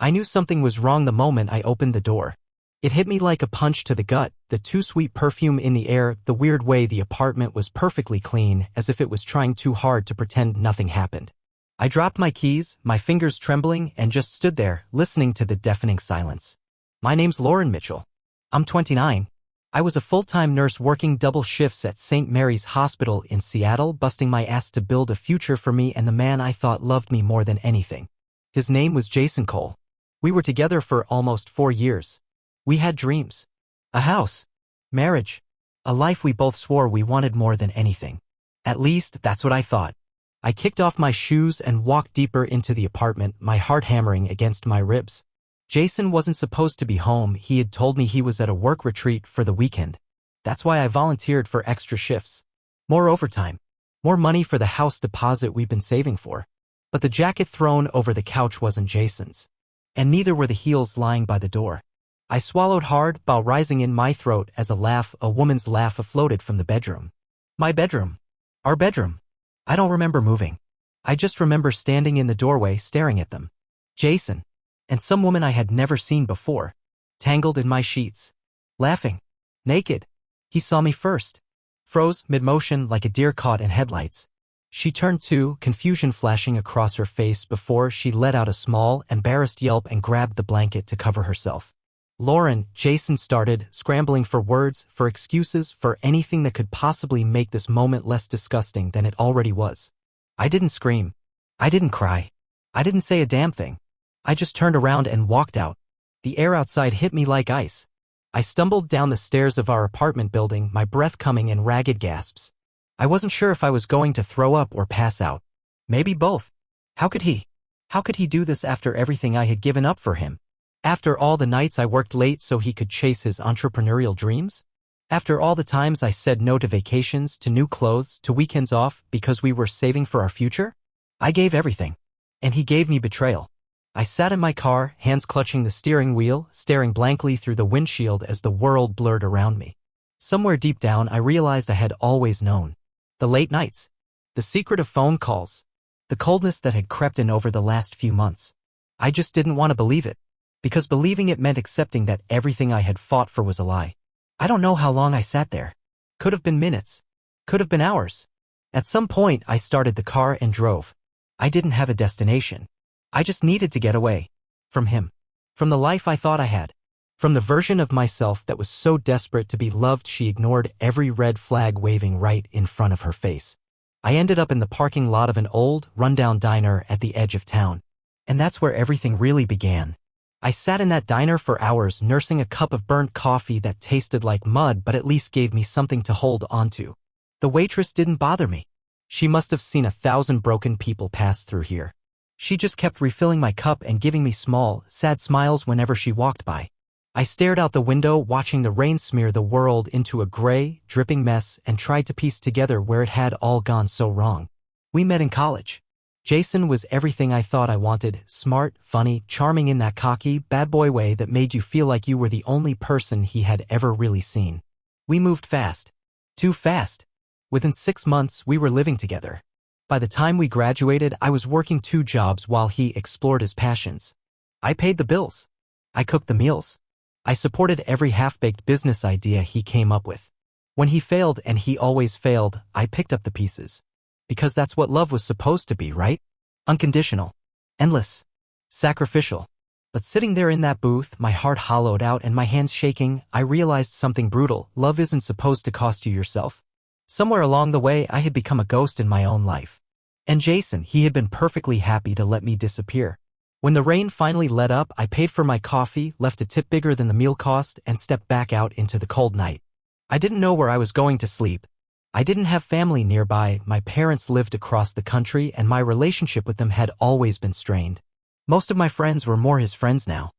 I knew something was wrong the moment I opened the door. It hit me like a punch to the gut, the too sweet perfume in the air, the weird way the apartment was perfectly clean, as if it was trying too hard to pretend nothing happened. I dropped my keys, my fingers trembling, and just stood there, listening to the deafening silence. My name's Lauren Mitchell. I'm 29. I was a full-time nurse working double shifts at St. Mary's Hospital in Seattle, busting my ass to build a future for me and the man I thought loved me more than anything. His name was Jason Cole. We were together for almost 4 years. We had dreams. A house. Marriage. A life we both swore we wanted more than anything. At least, that's what I thought. I kicked off my shoes and walked deeper into the apartment, my heart hammering against my ribs. Jason wasn't supposed to be home. He had told me he was at a work retreat for the weekend. That's why I volunteered for extra shifts. More overtime. More money for the house deposit we've been saving for. But the jacket thrown over the couch wasn't Jason's. And neither were the heels lying by the door. I swallowed hard, bile rising in my throat as a woman's laugh, floated from the bedroom. My bedroom. Our bedroom. I don't remember moving. I just remember standing in the doorway staring at them. Jason. And some woman I had never seen before. Tangled in my sheets. Laughing. Naked. He saw me first. Froze mid-motion like a deer caught in headlights. She turned too, confusion flashing across her face before she let out a small, embarrassed yelp and grabbed the blanket to cover herself. Lauren, Jason started, scrambling for words, for excuses, for anything that could possibly make this moment less disgusting than it already was. I didn't scream. I didn't cry. I didn't say a damn thing. I just turned around and walked out. The air outside hit me like ice. I stumbled down the stairs of our apartment building, my breath coming in ragged gasps. I wasn't sure if I was going to throw up or pass out. Maybe both. How could he? How could he do this after everything I had given up for him? After all the nights I worked late so he could chase his entrepreneurial dreams? After all the times I said no to vacations, to new clothes, to weekends off because we were saving for our future? I gave everything. And he gave me betrayal. I sat in my car, hands clutching the steering wheel, staring blankly through the windshield as the world blurred around me. Somewhere deep down I realized I had always known. The late nights. The secret of phone calls. The coldness that had crept in over the last few months. I just didn't want to believe it. Because believing it meant accepting that everything I had fought for was a lie. I don't know how long I sat there. Could have been minutes. Could have been hours. At some point, I started the car and drove. I didn't have a destination. I just needed to get away. From him. From the life I thought I had. From the version of myself that was so desperate to be loved she ignored every red flag waving right in front of her face. I ended up in the parking lot of an old, rundown diner at the edge of town. And that's where everything really began. I sat in that diner for hours nursing a cup of burnt coffee that tasted like mud but at least gave me something to hold onto. The waitress didn't bother me. She must have seen 1,000 broken people pass through here. She just kept refilling my cup and giving me small, sad smiles whenever she walked by. I stared out the window watching the rain smear the world into a gray, dripping mess and tried to piece together where it had all gone so wrong. We met in college. Jason was everything I thought I wanted, smart, funny, charming in that cocky, bad boy way that made you feel like you were the only person he had ever really seen. We moved fast. Too fast. Within 6 months, we were living together. By the time we graduated, I was working 2 jobs while he explored his passions. I paid the bills. I cooked the meals. I supported every half-baked business idea he came up with. When he failed, and he always failed, I picked up the pieces. Because that's what love was supposed to be, right? Unconditional. Endless. Sacrificial. But sitting there in that booth, my heart hollowed out and my hands shaking, I realized something brutal. Love isn't supposed to cost you yourself. Somewhere along the way, I had become a ghost in my own life. And Jason, he had been perfectly happy to let me disappear. When the rain finally let up, I paid for my coffee, left a tip bigger than the meal cost, and stepped back out into the cold night. I didn't know where I was going to sleep. I didn't have family nearby, my parents lived across the country, and my relationship with them had always been strained. Most of my friends were more his friends now.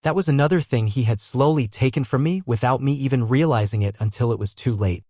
That was another thing he had slowly taken from me without me even realizing it until it was too late.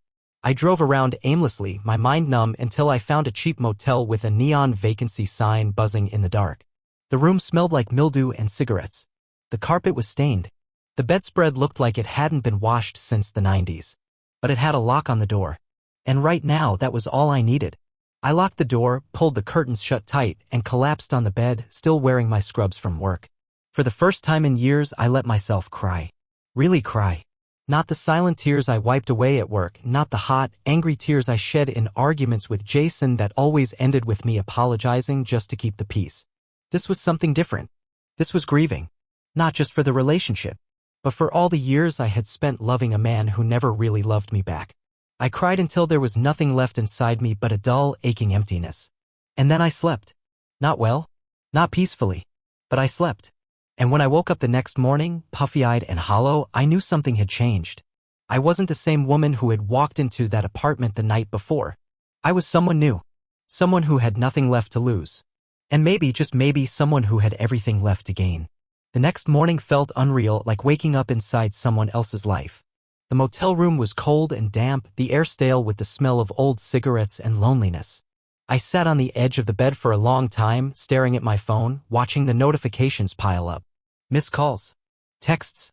I drove around aimlessly, my mind numb, until I found a cheap motel with a neon vacancy sign buzzing in the dark. The room smelled like mildew and cigarettes. The carpet was stained. The bedspread looked like it hadn't been washed since the 90s. But it had a lock on the door. And right now, that was all I needed. I locked the door, pulled the curtains shut tight, and collapsed on the bed, still wearing my scrubs from work. For the first time in years, I let myself cry. Really cry. Not the silent tears I wiped away at work, not the hot, angry tears I shed in arguments with Jason that always ended with me apologizing just to keep the peace. This was something different. This was grieving. Not just for the relationship, but for all the years I had spent loving a man who never really loved me back. I cried until there was nothing left inside me but a dull, aching emptiness. And then I slept. Not well, not peacefully, but I slept. And when I woke up the next morning, puffy-eyed and hollow, I knew something had changed. I wasn't the same woman who had walked into that apartment the night before. I was someone new. Someone who had nothing left to lose. And maybe, just maybe, someone who had everything left to gain. The next morning felt unreal, like waking up inside someone else's life. The motel room was cold and damp, the air stale with the smell of old cigarettes and loneliness. I sat on the edge of the bed for a long time, staring at my phone, watching the notifications pile up. Missed calls, texts,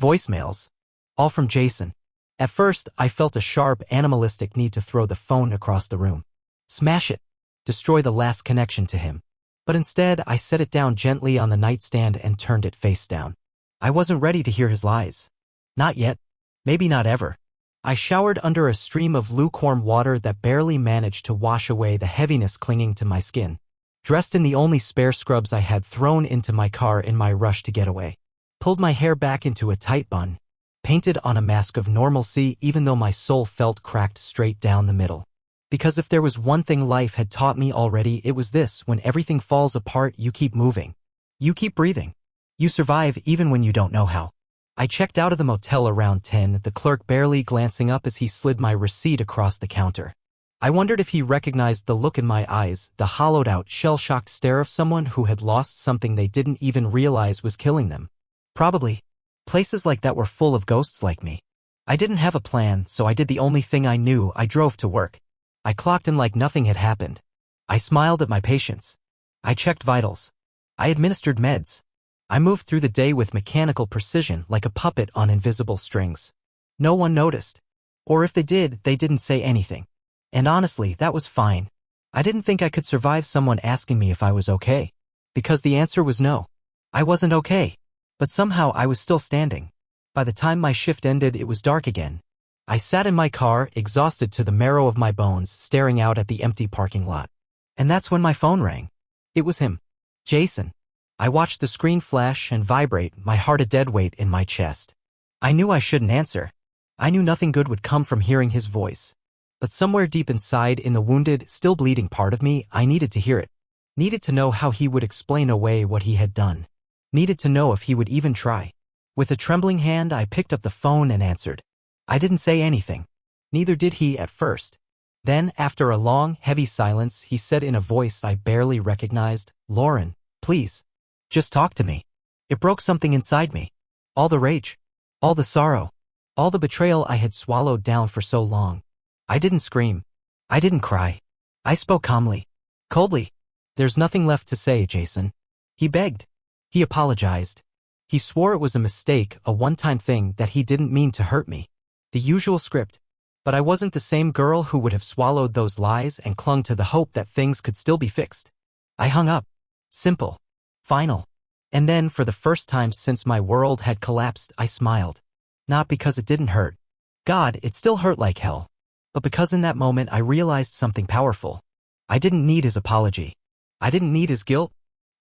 voicemails, all from Jason. At first, I felt a sharp, animalistic need to throw the phone across the room. Smash it. Destroy the last connection to him. But instead, I set it down gently on the nightstand and turned it face down. I wasn't ready to hear his lies. Not yet. Maybe not ever. I showered under a stream of lukewarm water that barely managed to wash away the heaviness clinging to my skin. Dressed in the only spare scrubs I had thrown into my car in my rush to get away. Pulled my hair back into a tight bun. Painted on a mask of normalcy even though my soul felt cracked straight down the middle. Because if there was one thing life had taught me already, it was this: when everything falls apart, you keep moving. You keep breathing. You survive even when you don't know how. I checked out of the motel around 10, the clerk barely glancing up as he slid my receipt across the counter. I wondered if he recognized the look in my eyes, the hollowed-out, shell-shocked stare of someone who had lost something they didn't even realize was killing them. Probably. Places like that were full of ghosts like me. I didn't have a plan, so I did the only thing I knew. I drove to work. I clocked in like nothing had happened. I smiled at my patients. I checked vitals. I administered meds. I moved through the day with mechanical precision, like a puppet on invisible strings. No one noticed. Or if they did, they didn't say anything. And honestly, that was fine. I didn't think I could survive someone asking me if I was okay. Because the answer was no. I wasn't okay. But somehow I was still standing. By the time my shift ended, it was dark again. I sat in my car, exhausted to the marrow of my bones, staring out at the empty parking lot. And that's when my phone rang. It was him. Jason. I watched the screen flash and vibrate, my heart a dead weight in my chest. I knew I shouldn't answer. I knew nothing good would come from hearing his voice. But somewhere deep inside, in the wounded, still bleeding part of me, I needed to hear it. Needed to know how he would explain away what he had done. Needed to know if he would even try. With a trembling hand, I picked up the phone and answered. I didn't say anything. Neither did he at first. Then, after a long, heavy silence, he said in a voice I barely recognized, "Lauren, please. Just talk to me." It broke something inside me. All the rage. All the sorrow. All the betrayal I had swallowed down for so long. I didn't scream. I didn't cry. I spoke calmly. Coldly. "There's nothing left to say, Jason." He begged. He apologized. He swore it was a mistake, a one-time thing, that he didn't mean to hurt me. The usual script. But I wasn't the same girl who would have swallowed those lies and clung to the hope that things could still be fixed. I hung up. Simple. Final. And then, for the first time since my world had collapsed, I smiled. Not because it didn't hurt. God, it still hurt like hell. But because in that moment I realized something powerful. I didn't need his apology. I didn't need his guilt.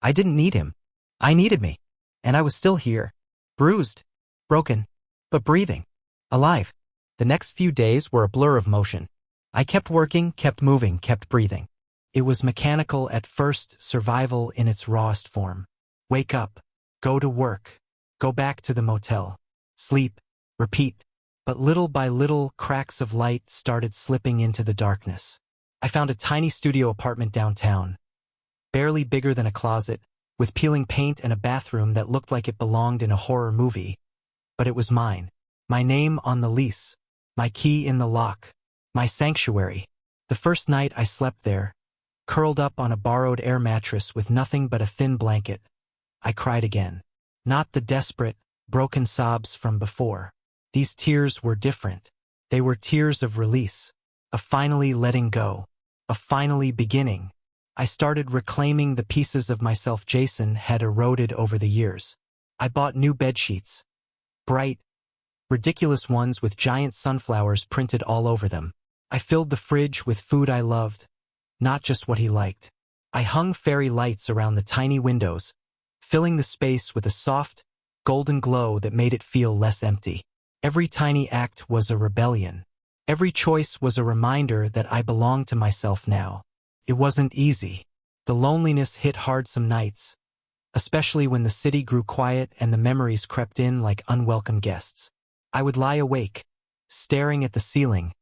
I didn't need him. I needed me. And I was still here. Bruised. Broken. But breathing. Alive. The next few days were a blur of motion. I kept working, kept moving, kept breathing. It was mechanical at first, survival in its rawest form. Wake up. Go to work. Go back to the motel. Sleep. Repeat. But little by little, cracks of light started slipping into the darkness. I found a tiny studio apartment downtown. Barely bigger than a closet, with peeling paint and a bathroom that looked like it belonged in a horror movie. But it was mine. My name on the lease. My key in the lock. My sanctuary. The first night I slept there, curled up on a borrowed air mattress with nothing but a thin blanket, I cried again. Not the desperate, broken sobs from before. These tears were different. They were tears of release, of finally letting go, of finally beginning. I started reclaiming the pieces of myself Jason had eroded over the years. I bought new bedsheets. Bright, ridiculous ones with giant sunflowers printed all over them. I filled the fridge with food I loved, not just what he liked. I hung fairy lights around the tiny windows, filling the space with a soft, golden glow that made it feel less empty. Every tiny act was a rebellion. Every choice was a reminder that I belonged to myself now. It wasn't easy. The loneliness hit hard some nights, especially when the city grew quiet and the memories crept in like unwelcome guests. I would lie awake, staring at the ceiling,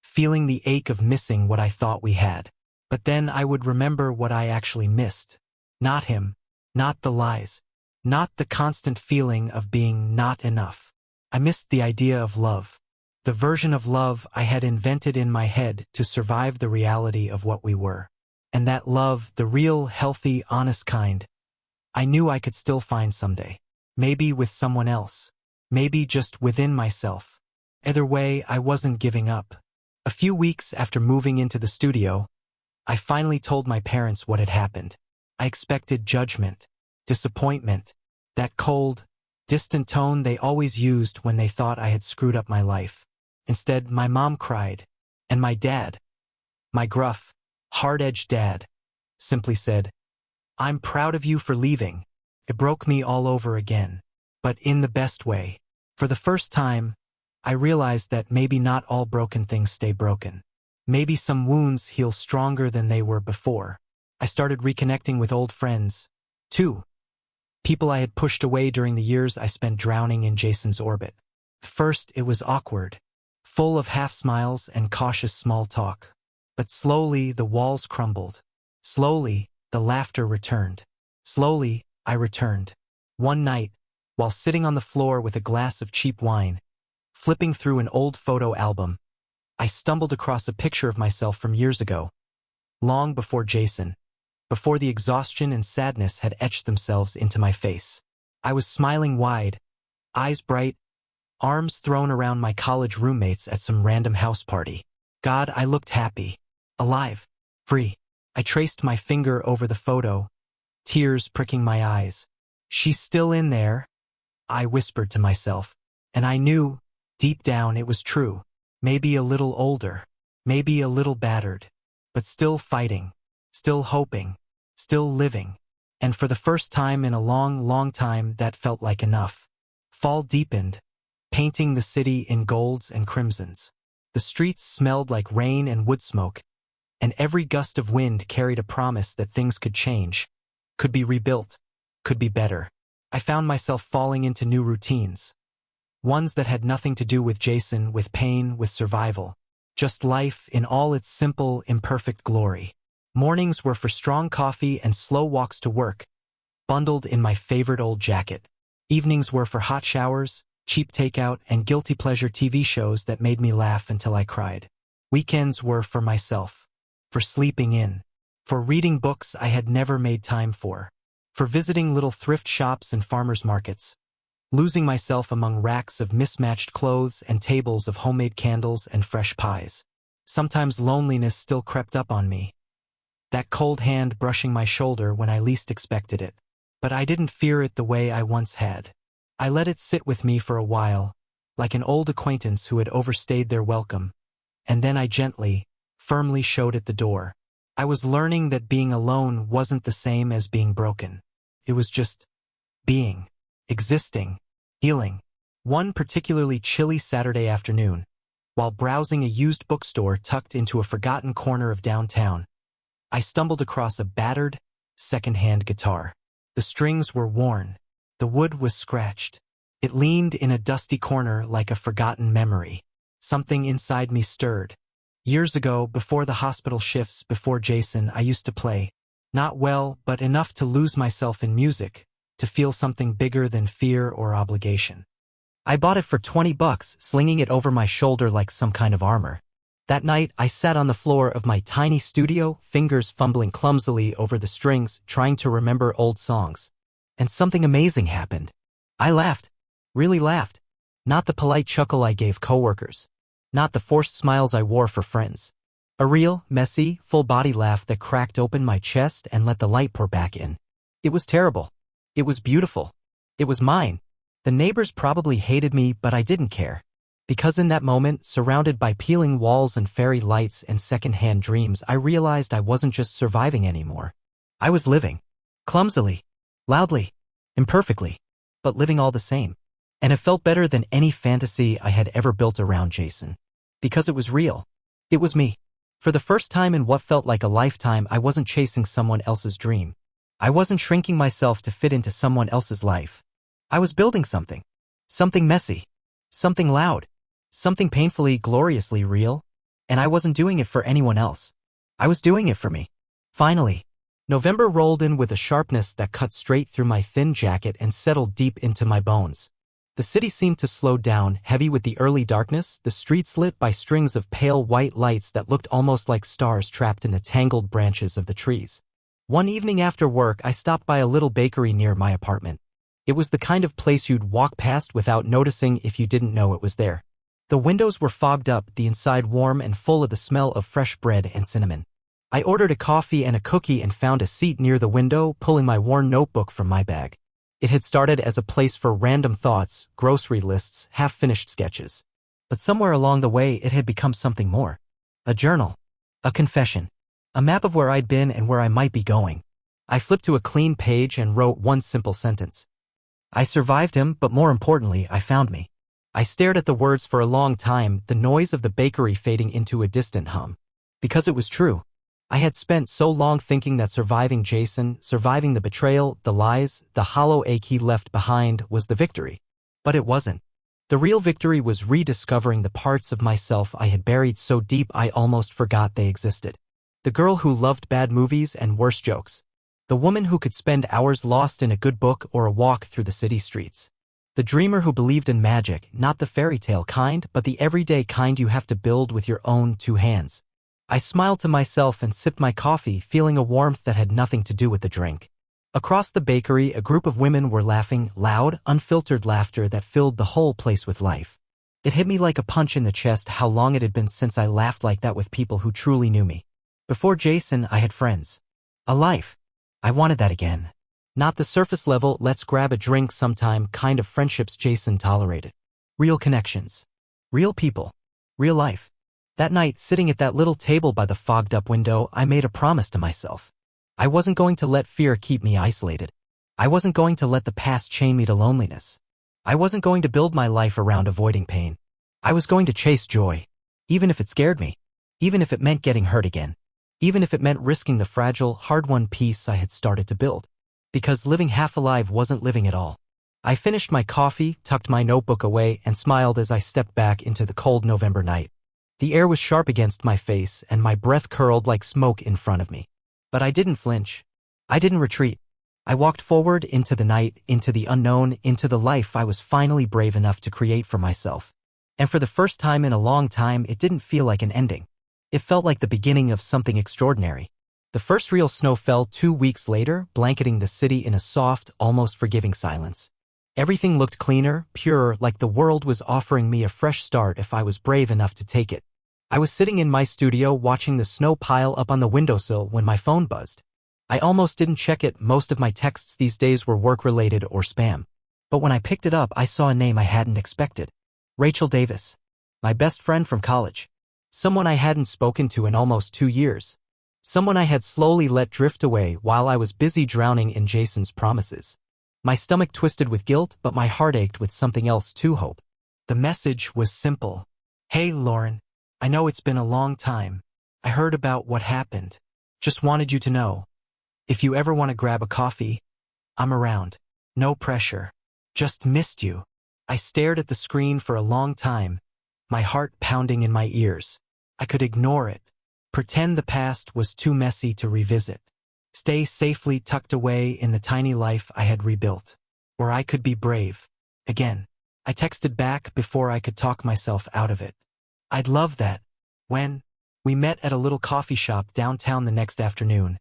feeling the ache of missing what I thought we had. But then I would remember what I actually missed. Not him, not the lies, not the constant feeling of being not enough. I missed the idea of love, the version of love I had invented in my head to survive the reality of what we were. And that love, the real, healthy, honest kind, I knew I could still find someday. Maybe with someone else. Maybe just within myself. Either way, I wasn't giving up. A few weeks after moving into the studio, I finally told my parents what had happened. I expected judgment, disappointment, that cold, distant tone they always used when they thought I had screwed up my life. Instead, my mom cried, and my dad, my gruff, hard-edged dad, simply said, "I'm proud of you for leaving." It broke me all over again, but in the best way. For the first time, I realized that maybe not all broken things stay broken. Maybe some wounds heal stronger than they were before. I started reconnecting with old friends, too. People I had pushed away during the years I spent drowning in Jason's orbit. First, it was awkward, full of half-smiles and cautious small talk. But slowly, the walls crumbled. Slowly, the laughter returned. Slowly, I returned. One night, while sitting on the floor with a glass of cheap wine, flipping through an old photo album, I stumbled across a picture of myself from years ago, long before Jason, before the exhaustion and sadness had etched themselves into my face. I was smiling wide, eyes bright, arms thrown around my college roommates at some random house party. God, I looked happy, alive, free. I traced my finger over the photo, tears pricking my eyes. "She's still in there," I whispered to myself, and I knew, deep down, it was true. Maybe a little older, maybe a little battered, but still fighting, still hoping, still living. And for the first time in a long, long time, that felt like enough. Fall deepened, painting the city in golds and crimsons. The streets smelled like rain and wood smoke, and every gust of wind carried a promise that things could change, could be rebuilt, could be better. I found myself falling into new routines. Ones that had nothing to do with Jason, with pain, with survival. Just life in all its simple, imperfect glory. Mornings were for strong coffee and slow walks to work, bundled in my favorite old jacket. Evenings were for hot showers, cheap takeout, and guilty pleasure TV shows that made me laugh until I cried. Weekends were for myself, for sleeping in, for reading books I had never made time for visiting little thrift shops and farmers markets, losing myself among racks of mismatched clothes and tables of homemade candles and fresh pies. Sometimes loneliness still crept up on me, that cold hand brushing my shoulder when I least expected it. But I didn't fear it the way I once had. I let it sit with me for a while, like an old acquaintance who had overstayed their welcome, and then I gently, firmly showed it the door. I was learning that being alone wasn't the same as being broken. It was just being, existing, healing. One particularly chilly Saturday afternoon, while browsing a used bookstore tucked into a forgotten corner of downtown, I stumbled across a battered, second-hand guitar. The strings were worn. The wood was scratched. It leaned in a dusty corner like a forgotten memory. Something inside me stirred. Years ago, before the hospital shifts, before Jason, I used to play. Not well, but enough to lose myself in music, to feel something bigger than fear or obligation. I bought it for $20, slinging it over my shoulder like some kind of armor. That night, I sat on the floor of my tiny studio, fingers fumbling clumsily over the strings, trying to remember old songs. And something amazing happened. I laughed. Really laughed. Not the polite chuckle I gave coworkers. Not the forced smiles I wore for friends. A real, messy, full-body laugh that cracked open my chest and let the light pour back in. It was terrible. It was beautiful. It was mine. The neighbors probably hated me, but I didn't care. Because in that moment, surrounded by peeling walls and fairy lights and second-hand dreams, I realized I wasn't just surviving anymore. I was living. Clumsily. Loudly. Imperfectly. But living all the same. And it felt better than any fantasy I had ever built around Jason. Because it was real. It was me. For the first time in what felt like a lifetime, I wasn't chasing someone else's dream. I wasn't shrinking myself to fit into someone else's life. I was building something. Something messy. Something loud. Something painfully, gloriously real. And I wasn't doing it for anyone else. I was doing it for me. Finally, November rolled in with a sharpness that cut straight through my thin jacket and settled deep into my bones. The city seemed to slow down, heavy with the early darkness, the streets lit by strings of pale white lights that looked almost like stars trapped in the tangled branches of the trees. One evening after work, I stopped by a little bakery near my apartment. It was the kind of place you'd walk past without noticing if you didn't know it was there. The windows were fogged up, the inside warm and full of the smell of fresh bread and cinnamon. I ordered a coffee and a cookie and found a seat near the window, pulling my worn notebook from my bag. It had started as a place for random thoughts, grocery lists, half-finished sketches. But somewhere along the way it had become something more. A journal. A confession. A map of where I'd been and where I might be going. I flipped to a clean page and wrote one simple sentence. I survived him, but more importantly, I found me. I stared at the words for a long time, the noise of the bakery fading into a distant hum. Because it was true. I had spent so long thinking that surviving Jason, surviving the betrayal, the lies, the hollow ache he left behind was the victory. But it wasn't. The real victory was rediscovering the parts of myself I had buried so deep I almost forgot they existed. The girl who loved bad movies and worse jokes. The woman who could spend hours lost in a good book or a walk through the city streets. The dreamer who believed in magic, not the fairy tale kind, but the everyday kind you have to build with your own two hands. I smiled to myself and sipped my coffee, feeling a warmth that had nothing to do with the drink. Across the bakery, a group of women were laughing, loud, unfiltered laughter that filled the whole place with life. It hit me like a punch in the chest how long it had been since I laughed like that with people who truly knew me. Before Jason, I had friends. A life. I wanted that again. Not the surface level, let's grab a drink sometime kind of friendships Jason tolerated. Real connections. Real people. Real life. That night, sitting at that little table by the fogged-up window, I made a promise to myself. I wasn't going to let fear keep me isolated. I wasn't going to let the past chain me to loneliness. I wasn't going to build my life around avoiding pain. I was going to chase joy. Even if it scared me. Even if it meant getting hurt again. Even if it meant risking the fragile, hard-won peace I had started to build. Because living half alive wasn't living at all. I finished my coffee, tucked my notebook away, and smiled as I stepped back into the cold November night. The air was sharp against my face, and my breath curled like smoke in front of me. But I didn't flinch. I didn't retreat. I walked forward into the night, into the unknown, into the life I was finally brave enough to create for myself. And for the first time in a long time, it didn't feel like an ending. It felt like the beginning of something extraordinary. The first real snow fell 2 weeks later, blanketing the city in a soft, almost forgiving silence. Everything looked cleaner, purer, like the world was offering me a fresh start if I was brave enough to take it. I was sitting in my studio watching the snow pile up on the windowsill when my phone buzzed. I almost didn't check it, most of my texts these days were work-related or spam. But when I picked it up, I saw a name I hadn't expected. Rachel Davis. My best friend from college. Someone I hadn't spoken to in almost 2 years. Someone I had slowly let drift away while I was busy drowning in Jason's promises. My stomach twisted with guilt, but my heart ached with something else too, hope. The message was simple. Hey, Lauren. I know it's been a long time. I heard about what happened. Just wanted you to know. If you ever want to grab a coffee, I'm around. No pressure. Just missed you. I stared at the screen for a long time, my heart pounding in my ears. I could ignore it. Pretend the past was too messy to revisit. Stay safely tucked away in the tiny life I had rebuilt. Where I could be brave. Again. I texted back before I could talk myself out of it. I'd love that. When? We met at a little coffee shop downtown the next afternoon.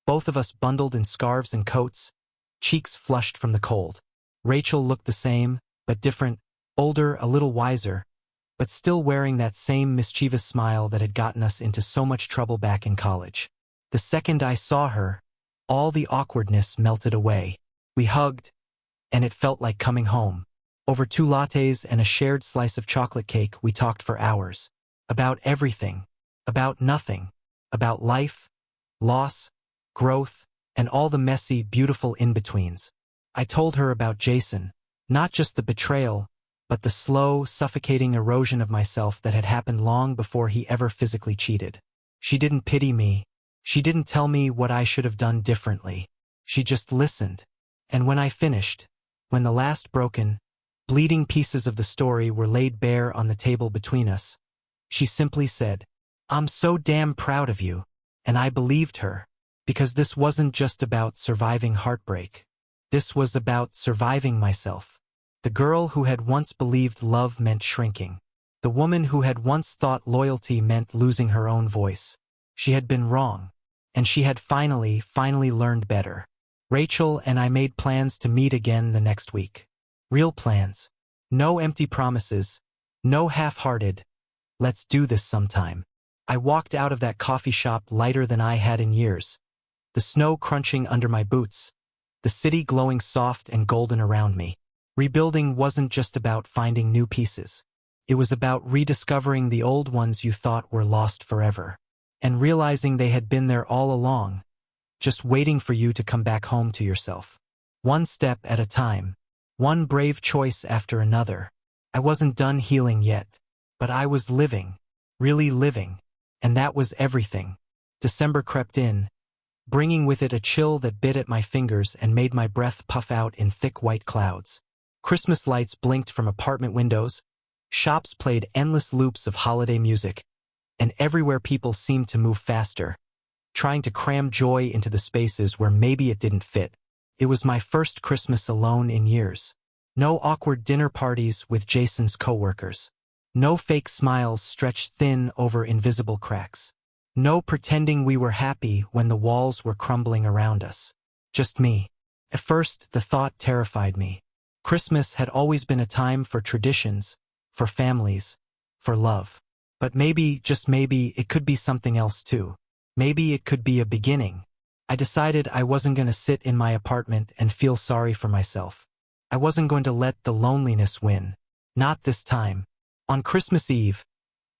Both of us bundled in scarves and coats, cheeks flushed from the cold. Rachel looked the same, but different, older, a little wiser, but still wearing that same mischievous smile that had gotten us into so much trouble back in college. The second I saw her, all the awkwardness melted away. We hugged, and it felt like coming home. Over 2 lattes and a shared slice of chocolate cake, we talked for hours. About everything. About nothing. About life, loss, growth, and all the messy, beautiful in-betweens. I told her about Jason, not just the betrayal, but the slow, suffocating erosion of myself that had happened long before he ever physically cheated. She didn't pity me. She didn't tell me what I should have done differently. She just listened. And when I finished, when the last broken, bleeding pieces of the story were laid bare on the table between us, she simply said, "I'm so damn proud of you." And I believed her, because this wasn't just about surviving heartbreak. This was about surviving myself. The girl who had once believed love meant shrinking. The woman who had once thought loyalty meant losing her own voice. She had been wrong, and she had finally learned better. Rachel and I made plans to meet again the next week. Real plans. No empty promises. No half-hearted, "Let's do this sometime." I walked out of that coffee shop lighter than I had in years. The snow crunching under my boots. The city glowing soft and golden around me. Rebuilding wasn't just about finding new pieces. It was about rediscovering the old ones you thought were lost forever. And realizing they had been there all along, just waiting for you to come back home to yourself. One step at a time. One brave choice after another. I wasn't done healing yet, but I was living. Really living. And that was everything. December crept in, bringing with it a chill that bit at my fingers and made my breath puff out in thick white clouds. Christmas lights blinked from apartment windows, shops played endless loops of holiday music, and everywhere people seemed to move faster, trying to cram joy into the spaces where maybe it didn't fit. It was my first Christmas alone in years. No awkward dinner parties with Jason's coworkers. No fake smiles stretched thin over invisible cracks. No pretending we were happy when the walls were crumbling around us. Just me. At first, the thought terrified me. Christmas had always been a time for traditions, for families, for love. But maybe, just maybe, it could be something else too. Maybe it could be a beginning. I decided I wasn't going to sit in my apartment and feel sorry for myself. I wasn't going to let the loneliness win. Not this time. On Christmas Eve,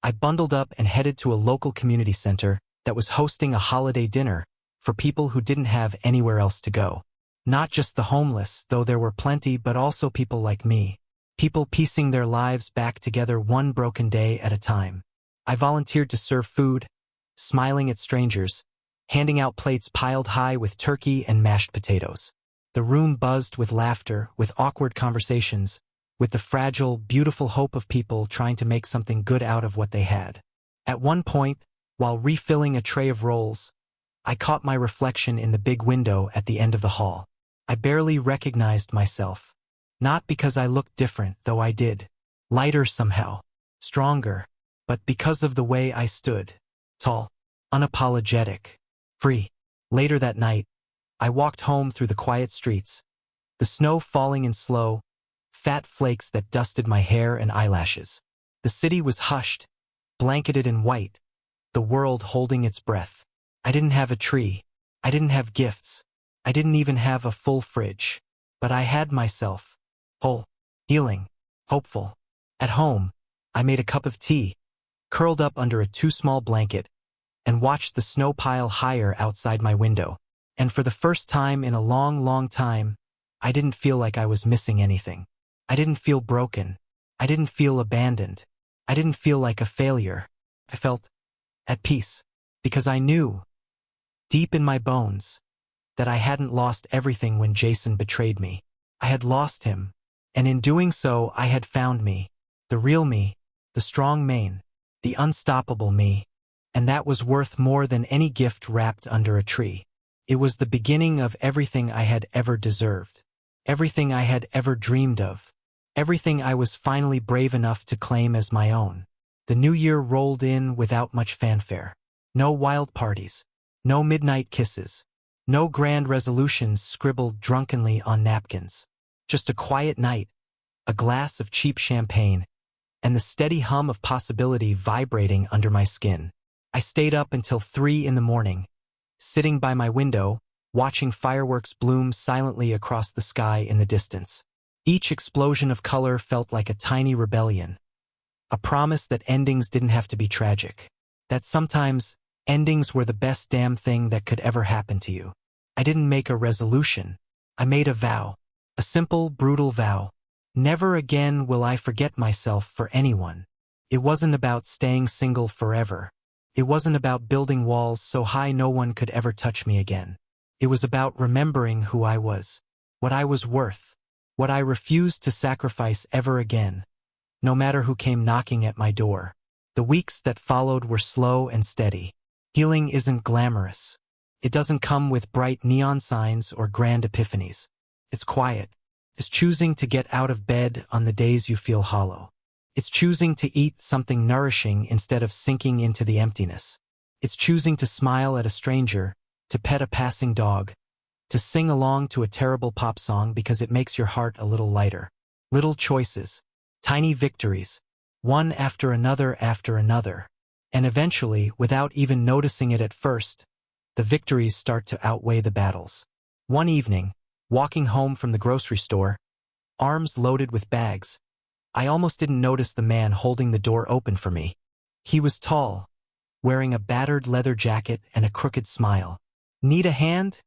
I bundled up and headed to a local community center that was hosting a holiday dinner for people who didn't have anywhere else to go. Not just the homeless, though there were plenty, but also people like me. People piecing their lives back together one broken day at a time. I volunteered to serve food, smiling at strangers, handing out plates piled high with turkey and mashed potatoes. The room buzzed with laughter, with awkward conversations, with the fragile, beautiful hope of people trying to make something good out of what they had. At one point, while refilling a tray of rolls, I caught my reflection in the big window at the end of the hall. I barely recognized myself. Not because I looked different, though I did. Lighter somehow. Stronger. But because of the way I stood. Tall. Unapologetic. Free. Later that night, I walked home through the quiet streets. The snow falling in slow, fat flakes that dusted my hair and eyelashes. The city was hushed, blanketed in white, the world holding its breath. I didn't have a tree. I didn't have gifts. I didn't even have a full fridge. But I had myself. Whole. Healing. Hopeful. At home, I made a cup of tea, curled up under a too-small blanket, and watched the snow pile higher outside my window. And for the first time in a long, long time, I didn't feel like I was missing anything. I didn't feel broken. I didn't feel abandoned. I didn't feel like a failure. I felt at peace, because I knew, deep in my bones, that I hadn't lost everything when Jason betrayed me. I had lost him, and in doing so I had found me, the real me, the strong Maine, the unstoppable me, and that was worth more than any gift wrapped under a tree. It was the beginning of everything I had ever deserved, everything I had ever dreamed of, everything I was finally brave enough to claim as my own. The new year rolled in without much fanfare. No wild parties, no midnight kisses, no grand resolutions scribbled drunkenly on napkins. Just a quiet night, a glass of cheap champagne, and the steady hum of possibility vibrating under my skin. I stayed up until 3 in the morning, sitting by my window, watching fireworks bloom silently across the sky in the distance. Each explosion of color felt like a tiny rebellion, a promise that endings didn't have to be tragic, that sometimes endings were the best damn thing that could ever happen to you. I didn't make a resolution. I made a vow. A simple, brutal vow. Never again will I forget myself for anyone. It wasn't about staying single forever. It wasn't about building walls so high no one could ever touch me again. It was about remembering who I was, what I was worth, what I refused to sacrifice ever again, no matter who came knocking at my door. The weeks that followed were slow and steady. Healing isn't glamorous. It doesn't come with bright neon signs or grand epiphanies. It's quiet. It's choosing to get out of bed on the days you feel hollow. It's choosing to eat something nourishing instead of sinking into the emptiness. It's choosing to smile at a stranger, to pet a passing dog, to sing along to a terrible pop song because it makes your heart a little lighter. Little choices, tiny victories, one after another, and eventually, without even noticing it at first, the victories start to outweigh the battles. One evening, walking home from the grocery store, arms loaded with bags, I almost didn't notice the man holding the door open for me. He was tall, wearing a battered leather jacket and a crooked smile. "Need a hand?"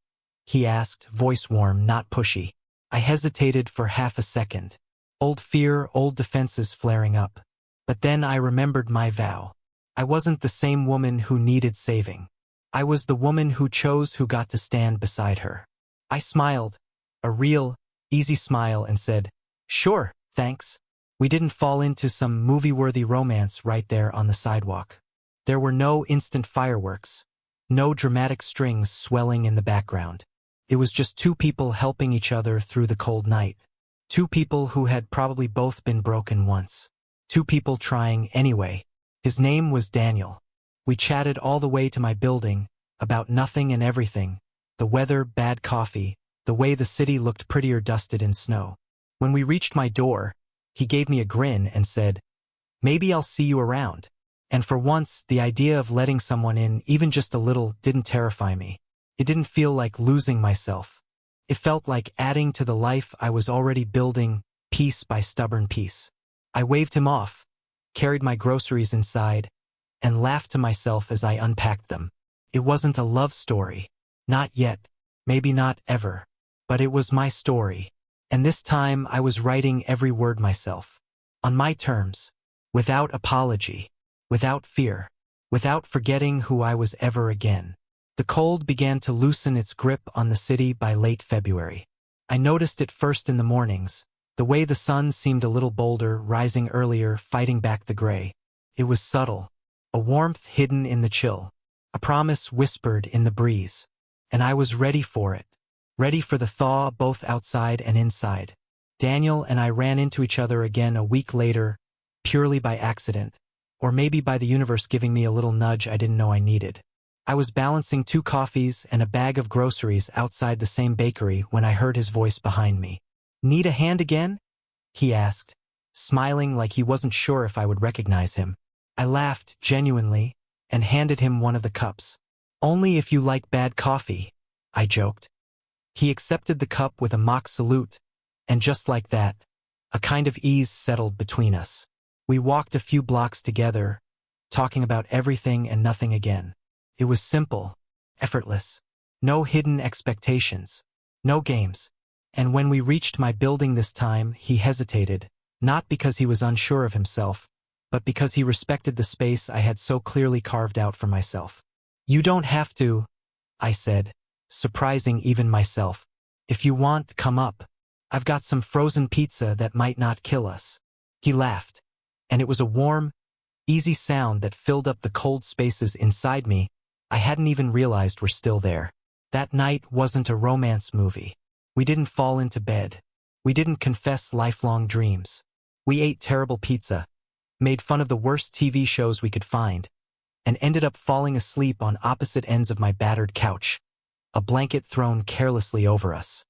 he asked, voice warm, not pushy. I hesitated for half a second. Old fear, old defenses flaring up. But then I remembered my vow. I wasn't the same woman who needed saving. I was the woman who chose who got to stand beside her. I smiled, a real, easy smile, and said, "Sure, thanks." We didn't fall into some movie-worthy romance right there on the sidewalk. There were no instant fireworks, no dramatic strings swelling in the background. It was just two people helping each other through the cold night. Two people who had probably both been broken once. Two people trying anyway. His name was Daniel. We chatted all the way to my building, about nothing and everything. The weather, bad coffee, the way the city looked prettier dusted in snow. When we reached my door, he gave me a grin and said, "Maybe I'll see you around." And for once, the idea of letting someone in, even just a little, didn't terrify me. It didn't feel like losing myself. It felt like adding to the life I was already building, piece by stubborn piece. I waved him off, carried my groceries inside, and laughed to myself as I unpacked them. It wasn't a love story. Not yet. Maybe not ever. But it was my story. And this time I was writing every word myself. On my terms. Without apology. Without fear. Without forgetting who I was ever again. The cold began to loosen its grip on the city by late February. I noticed it first in the mornings, the way the sun seemed a little bolder, rising earlier, fighting back the gray. It was subtle, a warmth hidden in the chill, a promise whispered in the breeze. And I was ready for it, ready for the thaw both outside and inside. Daniel and I ran into each other again a week later, purely by accident, or maybe by the universe giving me a little nudge I didn't know I needed. I was balancing 2 coffees and a bag of groceries outside the same bakery when I heard his voice behind me. "Need a hand again?" he asked, smiling like he wasn't sure if I would recognize him. I laughed, genuinely, and handed him one of the cups. "Only if you like bad coffee," I joked. He accepted the cup with a mock salute, and just like that, a kind of ease settled between us. We walked a few blocks together, talking about everything and nothing again. It was simple, effortless, no hidden expectations, no games. And when we reached my building this time, he hesitated, not because he was unsure of himself, but because he respected the space I had so clearly carved out for myself. "You don't have to," I said, surprising even myself. "If you want, come up. I've got some frozen pizza that might not kill us." He laughed, and it was a warm, easy sound that filled up the cold spaces inside me I hadn't even realized were still there. That night wasn't a romance movie. We didn't fall into bed. We didn't confess lifelong dreams. We ate terrible pizza, made fun of the worst TV shows we could find, and ended up falling asleep on opposite ends of my battered couch, a blanket thrown carelessly over us.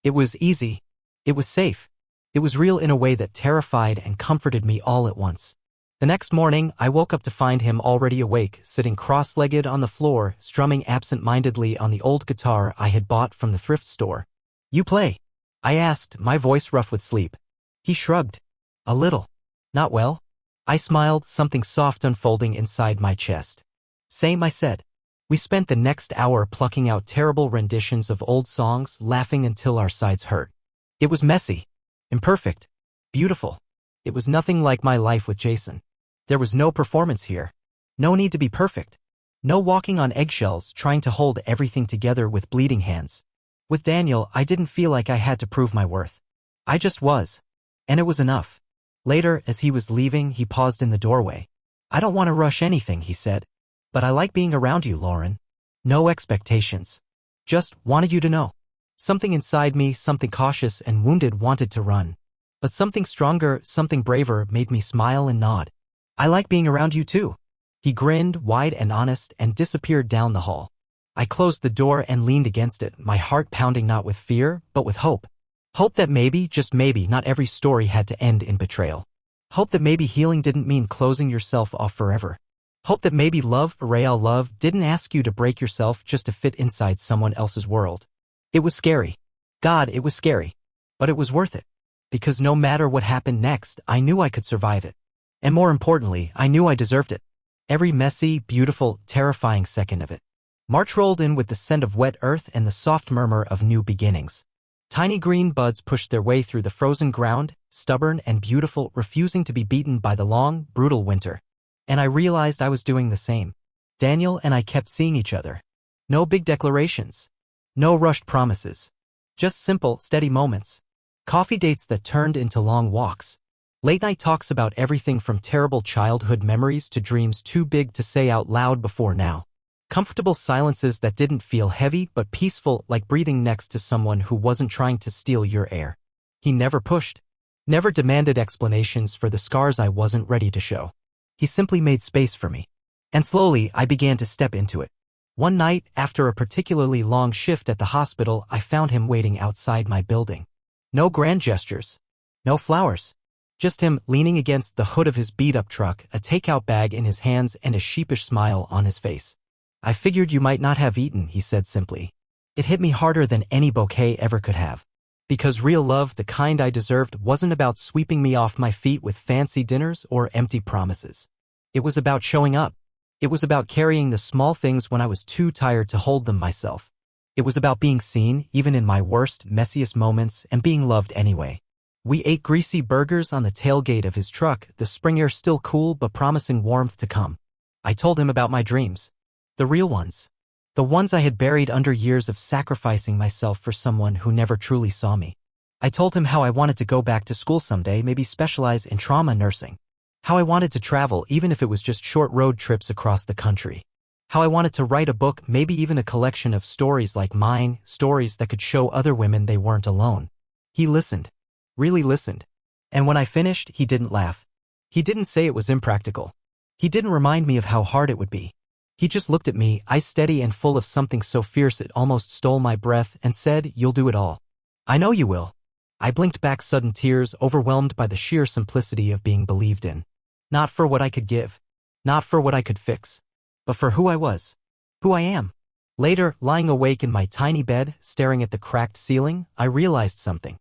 It was easy. It was safe. It was real in a way that terrified and comforted me all at once. The next morning, I woke up to find him already awake, sitting cross-legged on the floor, strumming absent-mindedly on the old guitar I had bought from the thrift store. "You play?" I asked, my voice rough with sleep. He shrugged. "A little." "Not well?" I smiled, something soft unfolding inside my chest. "Same," I said. We spent the next hour plucking out terrible renditions of old songs, laughing until our sides hurt. It was messy, imperfect, beautiful. It was nothing like my life with Jason. There was no performance here. No need to be perfect. No walking on eggshells, trying to hold everything together with bleeding hands. With Daniel, I didn't feel like I had to prove my worth. I just was. And it was enough. Later, as he was leaving, he paused in the doorway. "I don't want to rush anything," he said. "But I like being around you, Lauren. No expectations. Just wanted you to know." Something inside me, something cautious and wounded, wanted to run. But something stronger, something braver, made me smile and nod. "I like being around you too." He grinned, wide and honest, and disappeared down the hall. I closed the door and leaned against it, my heart pounding not with fear, but with hope. Hope that maybe, just maybe, not every story had to end in betrayal. Hope that maybe healing didn't mean closing yourself off forever. Hope that maybe love, real love, didn't ask you to break yourself just to fit inside someone else's world. It was scary. God, it was scary. But it was worth it. Because no matter what happened next, I knew I could survive it. And more importantly, I knew I deserved it. Every messy, beautiful, terrifying second of it. March rolled in with the scent of wet earth and the soft murmur of new beginnings. Tiny green buds pushed their way through the frozen ground, stubborn and beautiful, refusing to be beaten by the long, brutal winter. And I realized I was doing the same. Daniel and I kept seeing each other. No big declarations. No rushed promises. Just simple, steady moments. Coffee dates that turned into long walks. Late-night talks about everything from terrible childhood memories to dreams too big to say out loud before now. Comfortable silences that didn't feel heavy but peaceful, like breathing next to someone who wasn't trying to steal your air. He never pushed. Never demanded explanations for the scars I wasn't ready to show. He simply made space for me. And slowly, I began to step into it. One night, after a particularly long shift at the hospital, I found him waiting outside my building. No grand gestures. No flowers. Just him, leaning against the hood of his beat-up truck, a takeout bag in his hands and a sheepish smile on his face. "I figured you might not have eaten," he said simply. It hit me harder than any bouquet ever could have. Because real love, the kind I deserved, wasn't about sweeping me off my feet with fancy dinners or empty promises. It was about showing up. It was about carrying the small things when I was too tired to hold them myself. It was about being seen, even in my worst, messiest moments, and being loved anyway. We ate greasy burgers on the tailgate of his truck, the spring air still cool but promising warmth to come. I told him about my dreams. The real ones. The ones I had buried under years of sacrificing myself for someone who never truly saw me. I told him how I wanted to go back to school someday, maybe specialize in trauma nursing. How I wanted to travel, even if it was just short road trips across the country. How I wanted to write a book, maybe even a collection of stories like mine, stories that could show other women they weren't alone. He listened. Really listened. And when I finished, he didn't laugh. He didn't say it was impractical. He didn't remind me of how hard it would be. He just looked at me, eyes steady and full of something so fierce it almost stole my breath, and said, "You'll do it all." "I know you will." I blinked back, sudden tears, overwhelmed by the sheer simplicity of being believed in. Not for what I could give. Not for what I could fix. But for who I was. Who I am. Later, lying awake in my tiny bed, staring at the cracked ceiling, I realized something.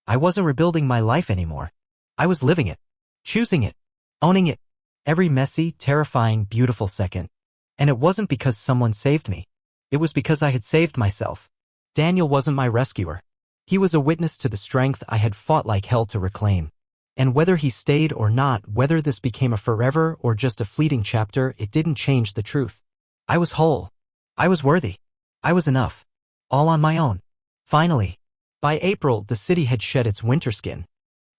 I wasn't rebuilding my life anymore. I was living it. Choosing it. Owning it. Every messy, terrifying, beautiful second. And it wasn't because someone saved me. It was because I had saved myself. Daniel wasn't my rescuer. He was a witness to the strength I had fought like hell to reclaim. And whether he stayed or not, whether this became a forever or just a fleeting chapter, it didn't change the truth. I was whole. I was worthy. I was enough. All on my own. Finally. By April, the city had shed its winter skin.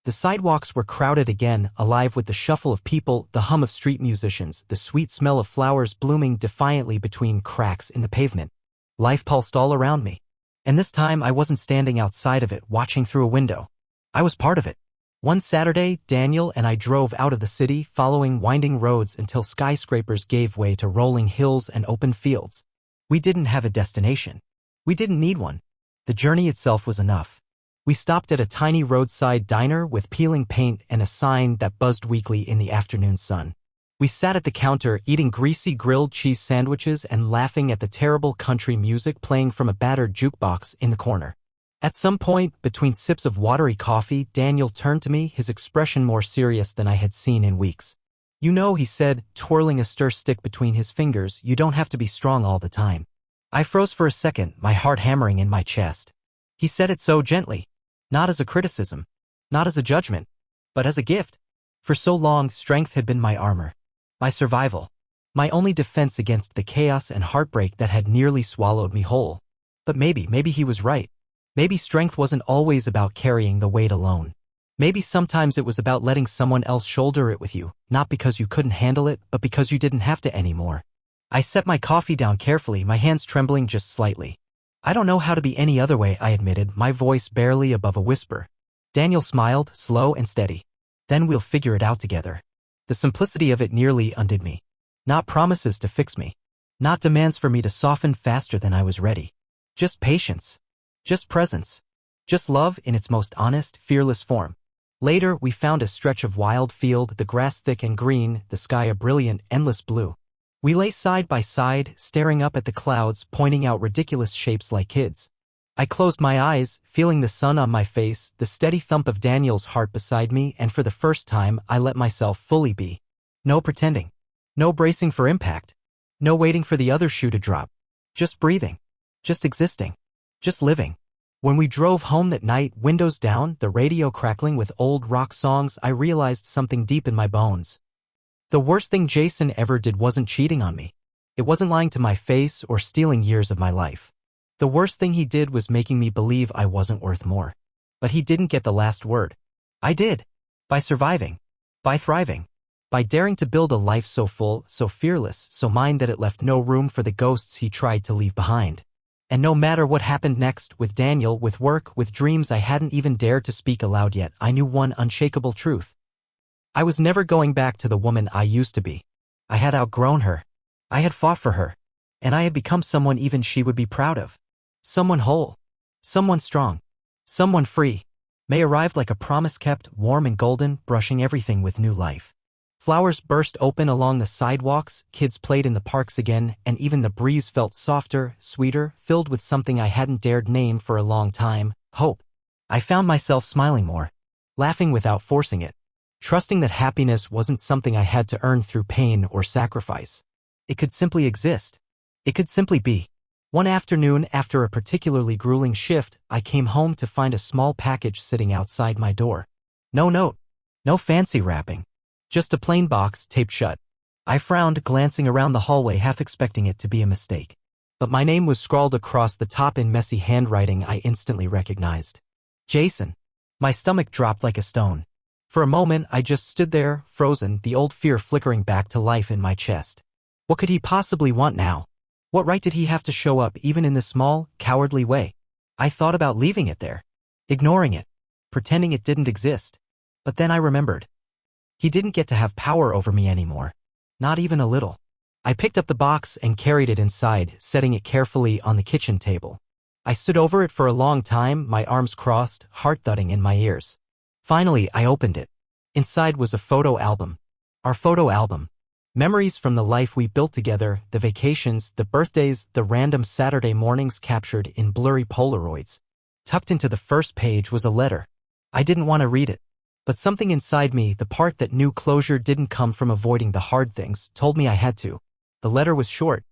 The sidewalks were crowded again, alive with the shuffle of people, the hum of street musicians, the sweet smell of flowers blooming defiantly between cracks in the pavement. Life pulsed all around me. And this time I wasn't standing outside of it, watching through a window. I was part of it. One Saturday, Daniel and I drove out of the city, following winding roads until skyscrapers gave way to rolling hills and open fields. We didn't have a destination. We didn't need one. The journey itself was enough. We stopped at a tiny roadside diner with peeling paint and a sign that buzzed weakly in the afternoon sun. We sat at the counter eating greasy grilled cheese sandwiches and laughing at the terrible country music playing from a battered jukebox in the corner. At some point, between sips of watery coffee, Daniel turned to me, his expression more serious than I had seen in weeks. "You know," he said, twirling a stir stick between his fingers, "you don't have to be strong all the time." I froze for a second, my heart hammering in my chest. He said it so gently. Not as a criticism, not as a judgment, but as a gift. For so long, strength had been my armor, my survival, my only defense against the chaos and heartbreak that had nearly swallowed me whole. But maybe he was right. Maybe strength wasn't always about carrying the weight alone. Maybe sometimes it was about letting someone else shoulder it with you, not because you couldn't handle it, but because you didn't have to anymore. I set my coffee down carefully, my hands trembling just slightly. "I don't know how to be any other way," I admitted, my voice barely above a whisper. Daniel smiled, slow and steady. "Then we'll figure it out together." The simplicity of it nearly undid me. Not promises to fix me. Not demands for me to soften faster than I was ready. Just patience. Just presence. Just love in its most honest, fearless form. Later, we found a stretch of wild field, the grass thick and green, the sky a brilliant, endless blue. We lay side by side, staring up at the clouds, pointing out ridiculous shapes like kids. I closed my eyes, feeling the sun on my face, the steady thump of Daniel's heart beside me, and for the first time, I let myself fully be. No pretending. No bracing for impact. No waiting for the other shoe to drop. Just breathing. Just existing. Just living. When we drove home that night, windows down, the radio crackling with old rock songs, I realized something deep in my bones. The worst thing Jason ever did wasn't cheating on me. It wasn't lying to my face or stealing years of my life. The worst thing he did was making me believe I wasn't worth more. But he didn't get the last word. I did. By surviving. By thriving. By daring to build a life so full, so fearless, so mine that it left no room for the ghosts he tried to leave behind. And no matter what happened next, with Daniel, with work, with dreams I hadn't even dared to speak aloud yet, I knew one unshakable truth. I was never going back to the woman I used to be. I had outgrown her. I had fought for her. And I had become someone even she would be proud of. Someone whole. Someone strong. Someone free. May arrived like a promise kept, warm and golden, brushing everything with new life. Flowers burst open along the sidewalks, kids played in the parks again, and even the breeze felt softer, sweeter, filled with something I hadn't dared name for a long time, hope. I found myself smiling more. Laughing without forcing it. Trusting that happiness wasn't something I had to earn through pain or sacrifice. It could simply exist. It could simply be. One afternoon, after a particularly grueling shift, I came home to find a small package sitting outside my door. No note. No fancy wrapping. Just a plain box taped shut. I frowned, glancing around the hallway, half expecting it to be a mistake. But my name was scrawled across the top in messy handwriting I instantly recognized. Jason. My stomach dropped like a stone. For a moment, I just stood there, frozen, the old fear flickering back to life in my chest. What could he possibly want now? What right did he have to show up even in this small, cowardly way? I thought about leaving it there. Ignoring it. Pretending it didn't exist. But then I remembered. He didn't get to have power over me anymore. Not even a little. I picked up the box and carried it inside, setting it carefully on the kitchen table. I stood over it for a long time, my arms crossed, heart thudding in my ears. Finally, I opened it. Inside was a photo album. Our photo album. Memories from the life we built together, the vacations, the birthdays, the random Saturday mornings captured in blurry Polaroids. Tucked into the first page was a letter. I didn't want to read it. But something inside me, the part that knew closure didn't come from avoiding the hard things, told me I had to. The letter was short.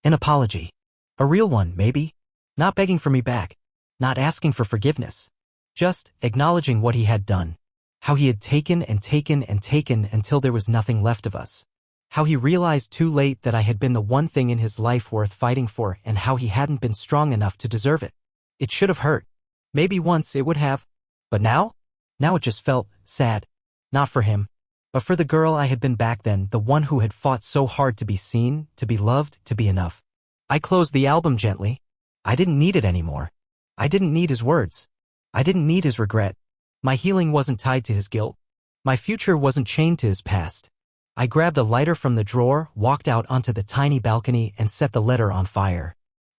An apology. A real one, maybe. Not begging for me back. Not asking for forgiveness. Just acknowledging what he had done. How he had taken and taken and taken until there was nothing left of us. How he realized too late that I had been the one thing in his life worth fighting for, and how he hadn't been strong enough to deserve it. It should have hurt. Maybe once it would have. But now? Now it just felt sad. Not for him. But for the girl I had been back then, the one who had fought so hard to be seen, to be loved, to be enough. I closed the album gently. I didn't need it anymore. I didn't need his words. I didn't need his regret. My healing wasn't tied to his guilt. My future wasn't chained to his past. I grabbed a lighter from the drawer, walked out onto the tiny balcony, and set the letter on fire.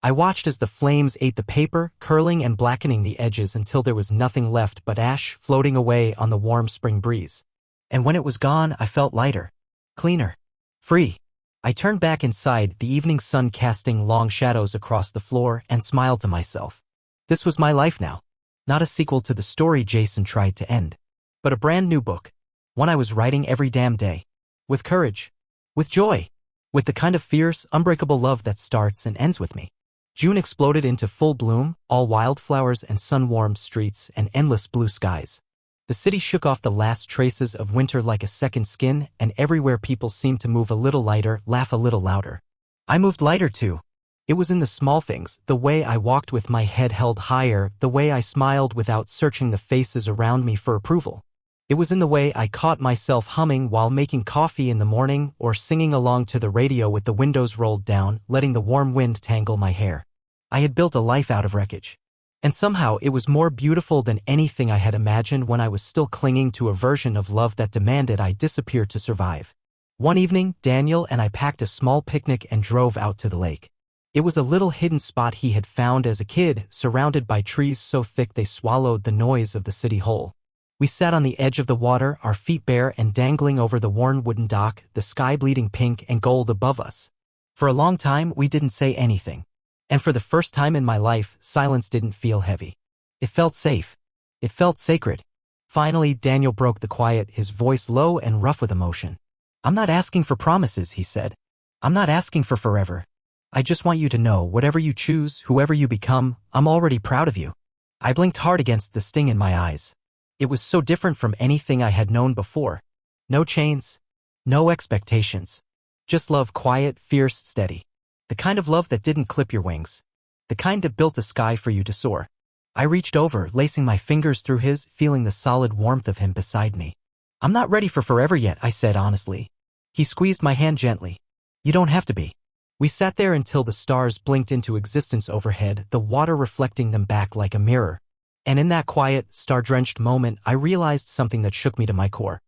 I watched as the flames ate the paper, curling and blackening the edges until there was nothing left but ash floating away on the warm spring breeze. And when it was gone, I felt lighter, cleaner, free. I turned back inside, the evening sun casting long shadows across the floor, and smiled to myself. This was my life now. Not a sequel to the story Jason tried to end, but a brand new book. One I was writing every damn day. With courage. With joy. With the kind of fierce, unbreakable love that starts and ends with me. June exploded into full bloom, all wildflowers and sun-warmed streets and endless blue skies. The city shook off the last traces of winter like a second skin, and everywhere people seemed to move a little lighter, laugh a little louder. I moved lighter too. It was in the small things, the way I walked with my head held higher, the way I smiled without searching the faces around me for approval. It was in the way I caught myself humming while making coffee in the morning or singing along to the radio with the windows rolled down, letting the warm wind tangle my hair. I had built a life out of wreckage. And somehow it was more beautiful than anything I had imagined when I was still clinging to a version of love that demanded I disappear to survive. One evening, Daniel and I packed a small picnic and drove out to the lake. It was a little hidden spot he had found as a kid, surrounded by trees so thick they swallowed the noise of the city whole. We sat on the edge of the water, our feet bare and dangling over the worn wooden dock, the sky bleeding pink and gold above us. For a long time, we didn't say anything. And for the first time in my life, silence didn't feel heavy. It felt safe. It felt sacred. Finally, Daniel broke the quiet, his voice low and rough with emotion. "I'm not asking for promises," he said. "I'm not asking for forever. I just want you to know, whatever you choose, whoever you become, I'm already proud of you." I blinked hard against the sting in my eyes. It was so different from anything I had known before. No chains. No expectations. Just love, quiet, fierce, steady. The kind of love that didn't clip your wings. The kind that built a sky for you to soar. I reached over, lacing my fingers through his, feeling the solid warmth of him beside me. "I'm not ready for forever yet," I said honestly. He squeezed my hand gently. "You don't have to be." We sat there until the stars blinked into existence overhead, the water reflecting them back like a mirror. And in that quiet, star-drenched moment, I realized something that shook me to my core.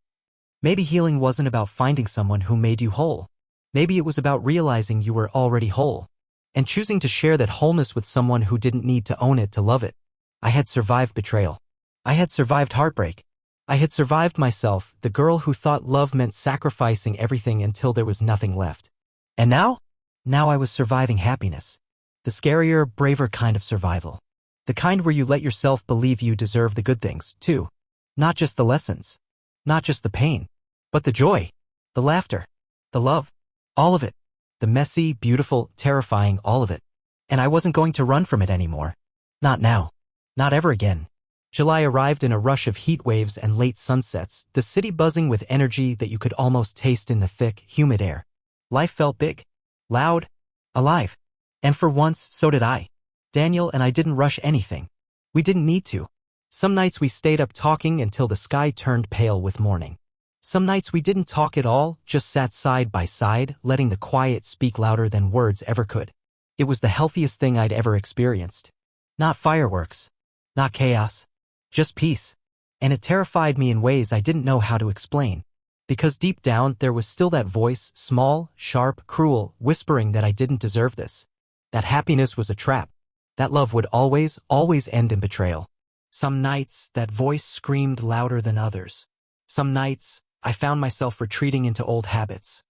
Maybe healing wasn't about finding someone who made you whole. Maybe it was about realizing you were already whole. And choosing to share that wholeness with someone who didn't need to own it to love it. I had survived betrayal. I had survived heartbreak. I had survived myself, the girl who thought love meant sacrificing everything until there was nothing left. And now? Now I was surviving happiness. The scarier, braver kind of survival. The kind where you let yourself believe you deserve the good things, too. Not just the lessons. Not just the pain. But the joy. The laughter. The love. All of it. The messy, beautiful, terrifying, all of it. And I wasn't going to run from it anymore. Not now. Not ever again. July arrived in a rush of heat waves and late sunsets, the city buzzing with energy that you could almost taste in the thick, humid air. Life felt big. Loud. Alive. And for once, so did I. Daniel and I didn't rush anything. We didn't need to. Some nights we stayed up talking until the sky turned pale with morning. Some nights we didn't talk at all, just sat side by side, letting the quiet speak louder than words ever could. It was the healthiest thing I'd ever experienced. Not fireworks. Not chaos. Just peace. And it terrified me in ways I didn't know how to explain. Because deep down there was still that voice, small, sharp, cruel, whispering that I didn't deserve this. That happiness was a trap. That love would always, always end in betrayal. Some nights, that voice screamed louder than others. Some nights, I found myself retreating into old habits.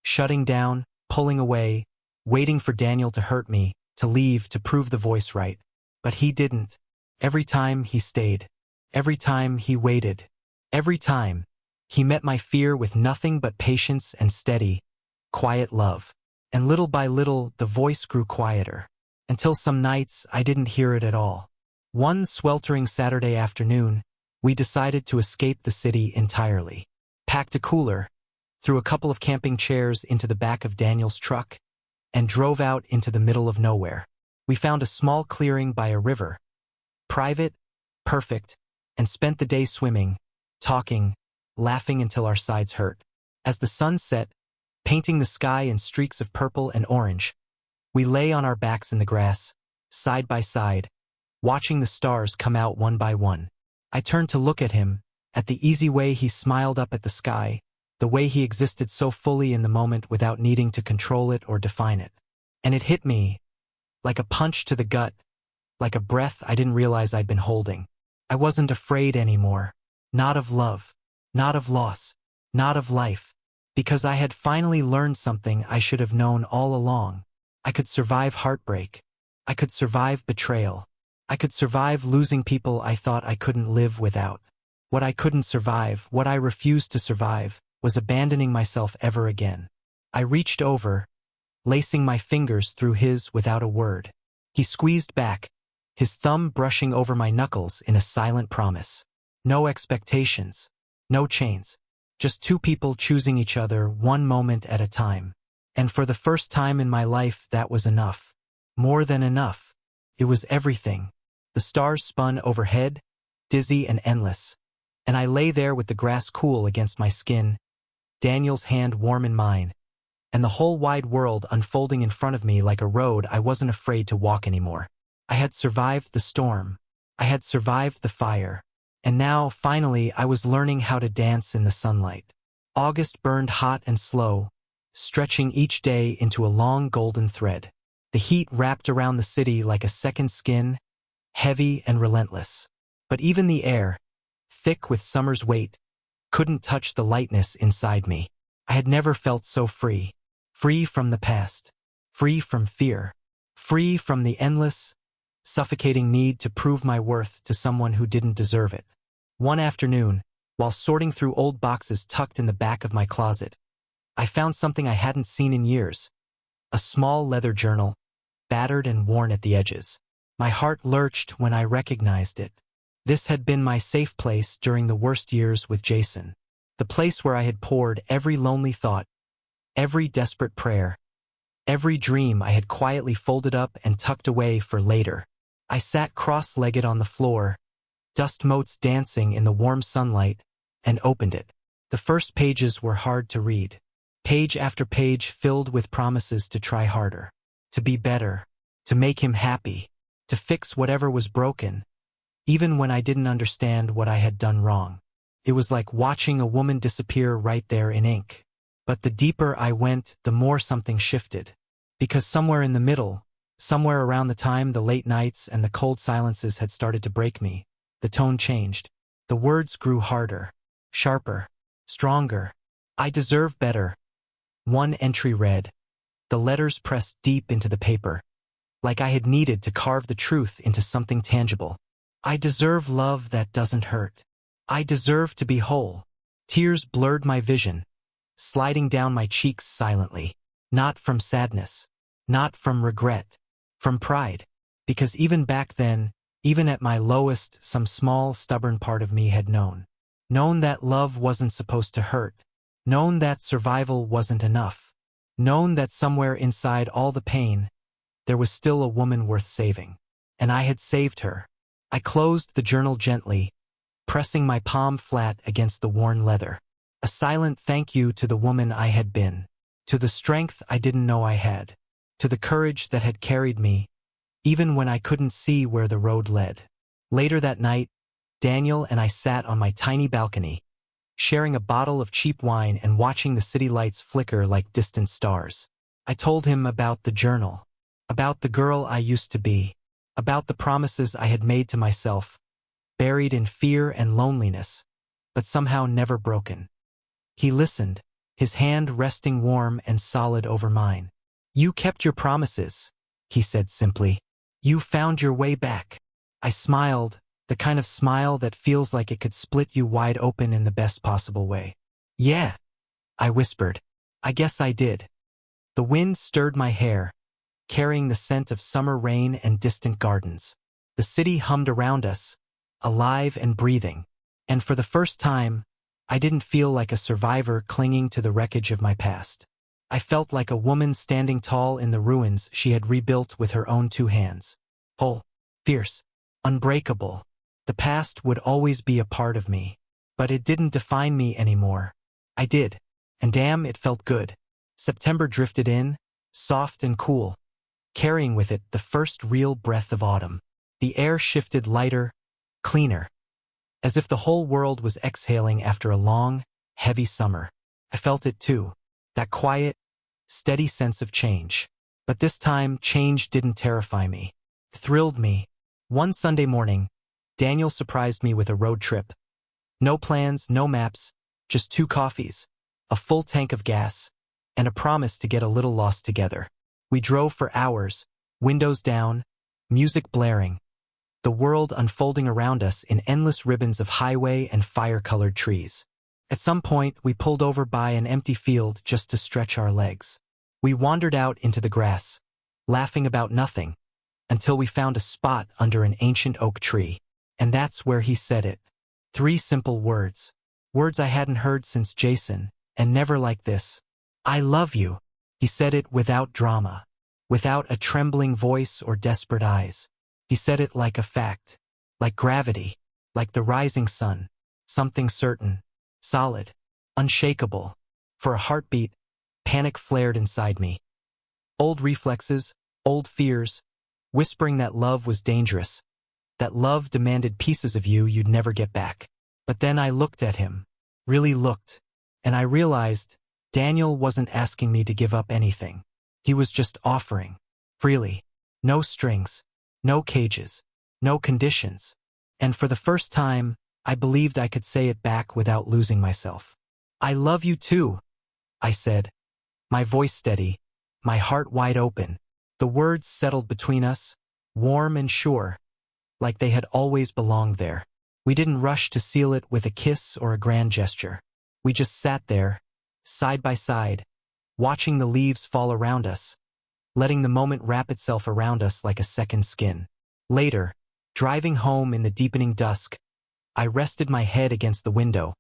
Shutting down, pulling away, waiting for Daniel to hurt me, to leave, to prove the voice right. But he didn't. Every time he stayed. Every time he waited. Every time, he met my fear with nothing but patience and steady, quiet love. And little by little, the voice grew quieter. Until some nights, I didn't hear it at all. One sweltering Saturday afternoon, we decided to escape the city entirely. Packed a cooler, threw a couple of camping chairs into the back of Daniel's truck, and drove out into the middle of nowhere. We found a small clearing by a river. Private, perfect, and spent the day swimming, talking, laughing until our sides hurt. As the sun set, painting the sky in streaks of purple and orange, we lay on our backs in the grass, side by side, watching the stars come out one by one. I turned to look at him, at the easy way he smiled up at the sky, the way he existed so fully in the moment without needing to control it or define it. And it hit me. like a punch to the gut, like a breath I didn't realize I'd been holding. I wasn't afraid anymore. Not of love, not of loss, not of life, because I had finally learned something I should have known all along. I could survive heartbreak. I could survive betrayal. I could survive losing people I thought I couldn't live without. What I couldn't survive, what I refused to survive, was abandoning myself ever again. I reached over, lacing my fingers through his without a word. He squeezed back, his thumb brushing over my knuckles in a silent promise. No expectations, no chains, just two people choosing each other one moment at a time. And for the first time in my life, that was enough. More than enough. It was everything. The stars spun overhead, dizzy and endless. And I lay there with the grass cool against my skin, Daniel's hand warm in mine, and the whole wide world unfolding in front of me like a road I wasn't afraid to walk anymore. I had survived the storm. I had survived the fire. And now, finally, I was learning how to dance in the sunlight. August burned hot and slow, stretching each day into a long golden thread. The heat wrapped around the city like a second skin, heavy and relentless. But even the air, thick with summer's weight, couldn't touch the lightness inside me. I had never felt so free. Free from the past. Free from fear. Free from the endless, suffocating need to prove my worth to someone who didn't deserve it. One afternoon, while sorting through old boxes tucked in the back of my closet, I found something I hadn't seen in years. A small leather journal, battered and worn at the edges. My heart lurched when I recognized it. This had been my safe place during the worst years with Jason. The place where I had poured every lonely thought, every desperate prayer, every dream I had quietly folded up and tucked away for later. I sat cross-legged on the floor, dust motes dancing in the warm sunlight, and opened it. The first pages were hard to read. Page after page filled with promises to try harder, to be better, to make him happy, to fix whatever was broken, even when I didn't understand what I had done wrong. It was like watching a woman disappear right there in ink. But the deeper I went, the more something shifted. Because somewhere in the middle, somewhere around the time the late nights and the cold silences had started to break me, the tone changed. The words grew harder, sharper, stronger. I deserve better. One entry read, the letters pressed deep into the paper, like I had needed to carve the truth into something tangible. I deserve love that doesn't hurt. I deserve to be whole. Tears blurred my vision, sliding down my cheeks silently. Not from sadness, not from regret, from pride. Because even back then, even at my lowest, some small, stubborn part of me had known. Known that love wasn't supposed to hurt. Known that survival wasn't enough. Known that somewhere inside all the pain, there was still a woman worth saving. And I had saved her. I closed the journal gently, pressing my palm flat against the worn leather. A silent thank you to the woman I had been, to the strength I didn't know I had, to the courage that had carried me, even when I couldn't see where the road led. Later that night, Daniel and I sat on my tiny balcony, sharing a bottle of cheap wine and watching the city lights flicker like distant stars. I told him about the journal, about the girl I used to be, about the promises I had made to myself, buried in fear and loneliness, but somehow never broken. He listened, his hand resting warm and solid over mine. You kept your promises, he said simply. You found your way back. I smiled, the kind of smile that feels like it could split you wide open in the best possible way. Yeah, I whispered. I guess I did. The wind stirred my hair, carrying the scent of summer rain and distant gardens. The city hummed around us, alive and breathing. And for the first time, I didn't feel like a survivor clinging to the wreckage of my past. I felt like a woman standing tall in the ruins she had rebuilt with her own two hands. Whole, fierce, unbreakable. The past would always be a part of me, but it didn't define me anymore. I did, and damn, it felt good. September drifted in, soft and cool, carrying with it the first real breath of autumn. The air shifted lighter, cleaner, as if the whole world was exhaling after a long, heavy summer. I felt it too, that quiet, steady sense of change. But this time, change didn't terrify me. It thrilled me. One Sunday morning, Daniel surprised me with a road trip. No plans, no maps, just 2 coffees, a full tank of gas, and a promise to get a little lost together. We drove for hours, windows down, music blaring, the world unfolding around us in endless ribbons of highway and fire-colored trees. At some point, we pulled over by an empty field just to stretch our legs. We wandered out into the grass, laughing about nothing, until we found a spot under an ancient oak tree. And that's where he said it. 3 simple words. Words I hadn't heard since Jason, and never like this. I love you. He said it without drama, without a trembling voice or desperate eyes. He said it like a fact, like gravity, like the rising sun, something certain, solid, unshakable. For a heartbeat, panic flared inside me. Old reflexes, old fears, whispering that love was dangerous, that love demanded pieces of you you'd never get back. But then I looked at him, really looked, and I realized Daniel wasn't asking me to give up anything. He was just offering, freely, no strings, no cages, no conditions. And for the first time, I believed I could say it back without losing myself. I love you too, I said, my voice steady, my heart wide open. The words settled between us, warm and sure, like they had always belonged there. We didn't rush to seal it with a kiss or a grand gesture. We just sat there, side by side, watching the leaves fall around us, letting the moment wrap itself around us like a second skin. Later, driving home in the deepening dusk, I rested my head against the window,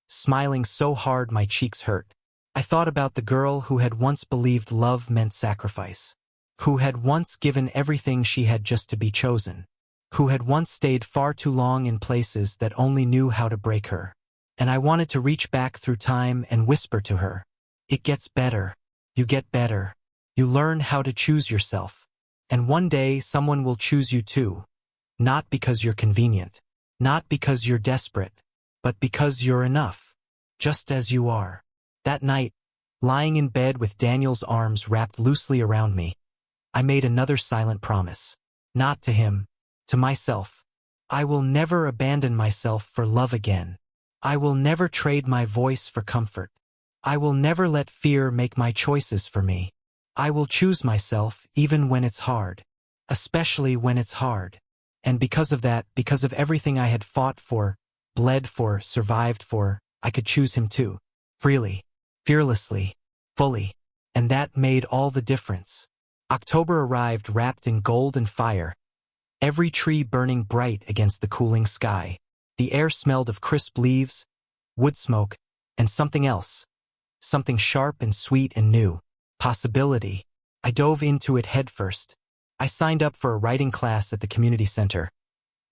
smiling so hard my cheeks hurt. I thought about the girl who had once believed love meant sacrifice, who had once given everything she had just to be chosen, who had once stayed far too long in places that only knew how to break her. And I wanted to reach back through time and whisper to her, it gets better, you get better, you learn how to choose yourself. And one day someone will choose you too, not because you're convenient, not because you're desperate, but because you're enough, just as you are. That night, lying in bed with Daniel's arms wrapped loosely around me, I made another silent promise. Not to him, to myself. I will never abandon myself for love again. I will never trade my voice for comfort. I will never let fear make my choices for me. I will choose myself even when it's hard, especially when it's hard. And because of that, because of everything I had fought for, bled for, survived for, I could choose him too. Freely, fearlessly, fully. And that made all the difference. October arrived wrapped in gold and fire, every tree burning bright against the cooling sky. The air smelled of crisp leaves, wood smoke, and something else. Something sharp and sweet and new. Possibility. I dove into it headfirst. I signed up for a writing class at the community center.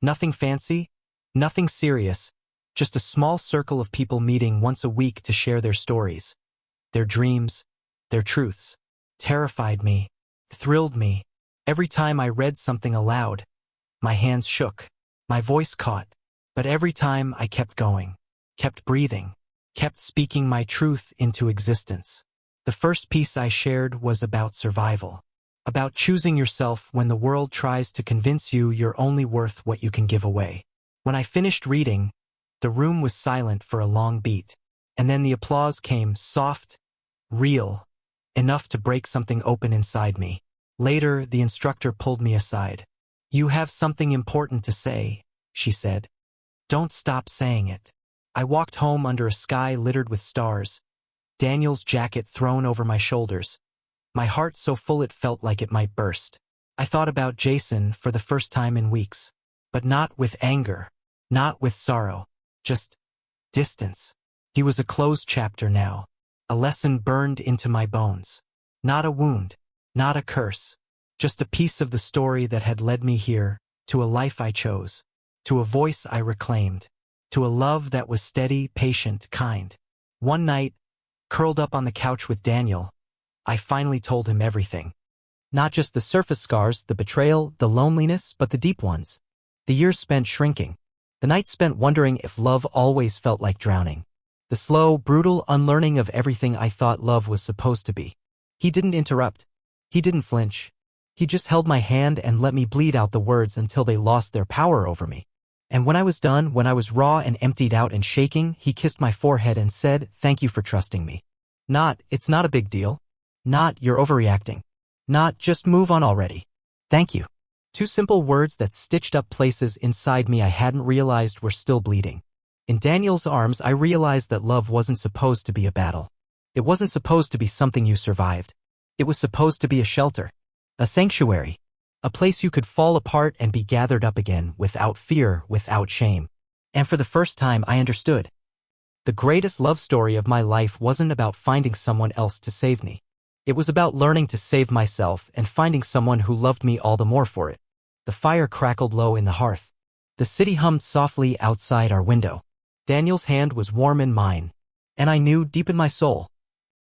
Nothing fancy, nothing serious, just a small circle of people meeting once a week to share their stories, their dreams, their truths. Terrified me, thrilled me. Every time I read something aloud, my hands shook, my voice caught. But every time I kept going, kept breathing, kept speaking my truth into existence. The first piece I shared was about survival, about choosing yourself when the world tries to convince you you're only worth what you can give away. When I finished reading, the room was silent for a long beat, and then the applause came, soft, real, enough to break something open inside me. Later, the instructor pulled me aside. You have something important to say, she said. Don't stop saying it. I walked home under a sky littered with stars, Daniel's jacket thrown over my shoulders, my heart so full it felt like it might burst. I thought about Jason for the first time in weeks, but not with anger, not with sorrow, just distance. He was a closed chapter now, a lesson burned into my bones. Not a wound, not a curse, just a piece of the story that had led me here, to a life I chose. To a voice I reclaimed, to a love that was steady, patient, kind. One night, curled up on the couch with Daniel, I finally told him everything. Not just the surface scars, the betrayal, the loneliness, but the deep ones. The years spent shrinking. The nights spent wondering if love always felt like drowning. The slow, brutal unlearning of everything I thought love was supposed to be. He didn't interrupt. He didn't flinch. He just held my hand and let me bleed out the words until they lost their power over me. And when I was done, when I was raw and emptied out and shaking, he kissed my forehead and said, "Thank you for trusting me." Not, "It's not a big deal." Not, "You're overreacting." Not, "Just move on already." Thank you. Two simple words that stitched up places inside me I hadn't realized were still bleeding. In Daniel's arms, I realized that love wasn't supposed to be a battle. It wasn't supposed to be something you survived. It was supposed to be a shelter, a sanctuary, a place you could fall apart and be gathered up again without fear, without shame. And for the first time, I understood. The greatest love story of my life wasn't about finding someone else to save me. It was about learning to save myself and finding someone who loved me all the more for it. The fire crackled low in the hearth. The city hummed softly outside our window. Daniel's hand was warm in mine, and I knew deep in my soul,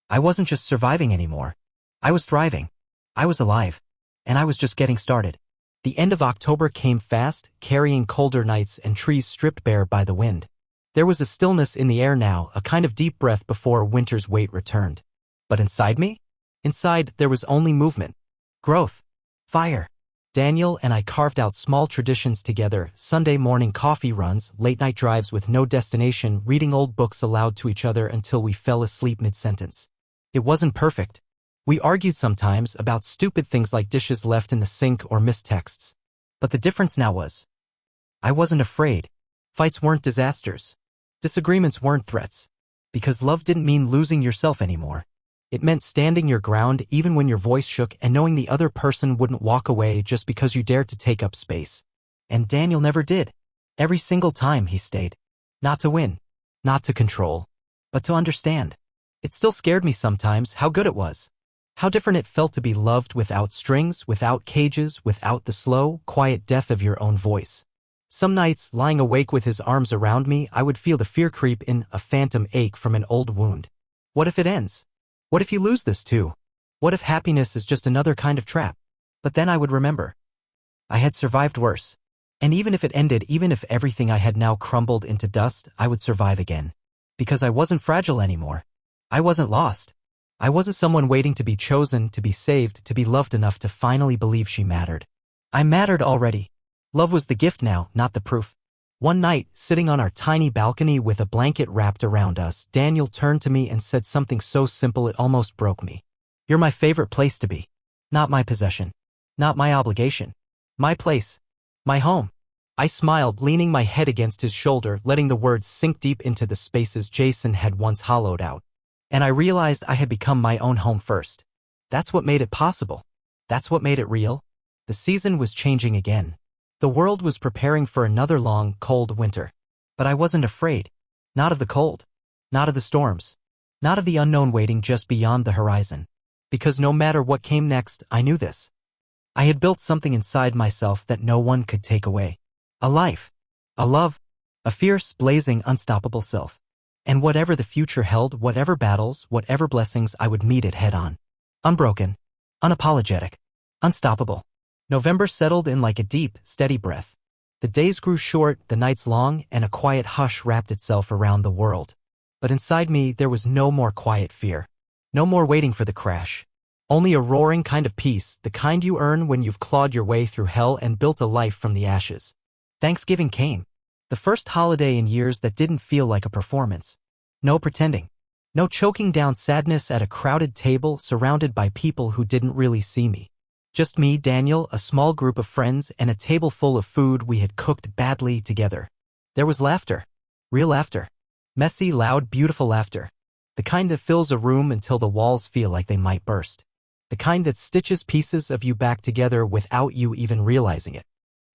I wasn't just surviving anymore. I was thriving. I was alive. And I was just getting started. The end of October came fast, carrying colder nights and trees stripped bare by the wind. There was a stillness in the air now, a kind of deep breath before winter's weight returned. But inside me? Inside, there was only movement, growth, fire. Daniel and I carved out small traditions together: Sunday morning coffee runs, late-night drives with no destination, reading old books aloud to each other until we fell asleep mid-sentence. It wasn't perfect. We argued sometimes about stupid things like dishes left in the sink or missed texts. But the difference now was, I wasn't afraid. Fights weren't disasters. Disagreements weren't threats. Because love didn't mean losing yourself anymore. It meant standing your ground even when your voice shook and knowing the other person wouldn't walk away just because you dared to take up space. And Daniel never did. Every single time he stayed. Not to win. Not to control. But to understand. It still scared me sometimes how good it was. How different it felt to be loved without strings, without cages, without the slow, quiet death of your own voice. Some nights, lying awake with his arms around me, I would feel the fear creep in, a phantom ache from an old wound. What if it ends? What if you lose this too? What if happiness is just another kind of trap? But then I would remember. I had survived worse. And even if it ended, even if everything I had now crumbled into dust, I would survive again. Because I wasn't fragile anymore. I wasn't lost. I wasn't someone waiting to be chosen, to be saved, to be loved enough to finally believe she mattered. I mattered already. Love was the gift now, not the proof. One night, sitting on our tiny balcony with a blanket wrapped around us, Daniel turned to me and said something so simple it almost broke me. "You're my favorite place to be. Not my possession. Not my obligation. My place. My home." I smiled, leaning my head against his shoulder, letting the words sink deep into the spaces Jason had once hollowed out. And I realized I had become my own home first. That's what made it possible. That's what made it real. The season was changing again. The world was preparing for another long, cold winter. But I wasn't afraid. Not of the cold. Not of the storms. Not of the unknown waiting just beyond the horizon. Because no matter what came next, I knew this. I had built something inside myself that no one could take away. A life. A love. A fierce, blazing, unstoppable self. And whatever the future held, whatever battles, whatever blessings, I would meet it head-on. Unbroken. Unapologetic. Unstoppable. November settled in like a deep, steady breath. The days grew short, the nights long, and a quiet hush wrapped itself around the world. But inside me, there was no more quiet fear. No more waiting for the crash. Only a roaring kind of peace, the kind you earn when you've clawed your way through hell and built a life from the ashes. Thanksgiving came. The first holiday in years that didn't feel like a performance. No pretending. No choking down sadness at a crowded table surrounded by people who didn't really see me. Just me, Daniel, a small group of friends, and a table full of food we had cooked badly together. There was laughter. Real laughter. Messy, loud, beautiful laughter. The kind that fills a room until the walls feel like they might burst. The kind that stitches pieces of you back together without you even realizing it.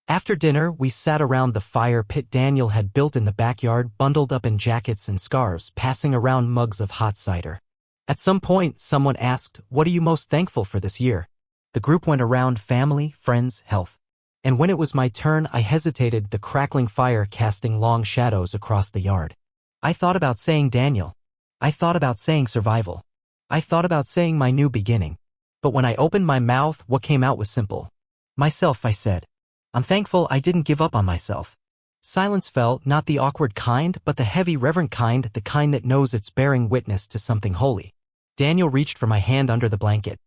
After dinner, we sat around the fire pit Daniel had built in the backyard, bundled up in jackets and scarves, passing around mugs of hot cider. At some point, someone asked, "What are you most thankful for this year?" The group went around: family, friends, health. And when it was my turn, I hesitated, the crackling fire casting long shadows across the yard. I thought about saying Daniel. I thought about saying survival. I thought about saying my new beginning. But when I opened my mouth, what came out was simple. Myself, I said. I'm thankful I didn't give up on myself. Silence fell, not the awkward kind, but the heavy, reverent kind, the kind that knows it's bearing witness to something holy. Daniel reached for my hand under the blanket.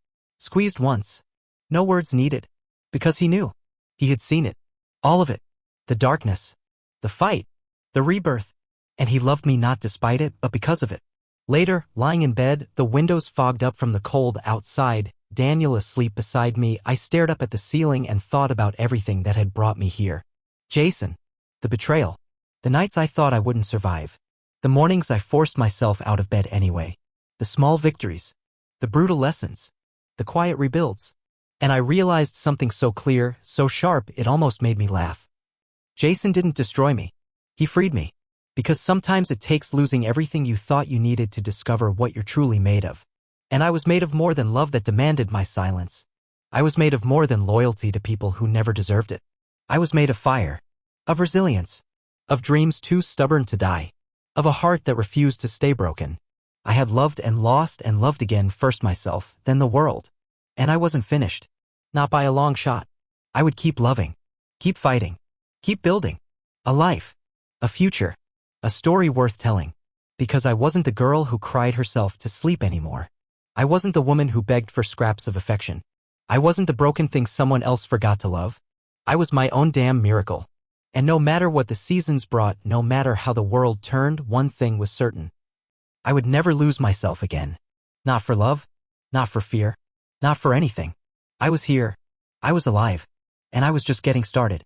Squeezed once. No words needed. Because he knew. He had seen it. All of it. The darkness. The fight. The rebirth. And he loved me not despite it, but because of it. Later, lying in bed, the windows fogged up from the cold outside, Daniel asleep beside me, I stared up at the ceiling and thought about everything that had brought me here. Jason. The betrayal. The nights I thought I wouldn't survive. The mornings I forced myself out of bed anyway. The small victories. The brutal lessons. The quiet rebuilds. And I realized something so clear, so sharp, it almost made me laugh. Jason didn't destroy me. He freed me. Because sometimes it takes losing everything you thought you needed to discover what you're truly made of. And I was made of more than love that demanded my silence. I was made of more than loyalty to people who never deserved it. I was made of fire. Of resilience. Of dreams too stubborn to die. Of a heart that refused to stay broken. I had loved and loved again, first myself, then the world. And I wasn't finished. Not by a long shot. I would keep loving. Keep fighting. Keep building. A life. A future. A story worth telling. Because I wasn't the girl who cried herself to sleep anymore. I wasn't the woman who begged for scraps of affection. I wasn't the broken thing someone else forgot to love. I was my own damn miracle. And no matter what the seasons brought, no matter how the world turned, one thing was certain. I would never lose myself again. Not for love. Not for fear. Not for anything. I was here. I was alive. And I was just getting started.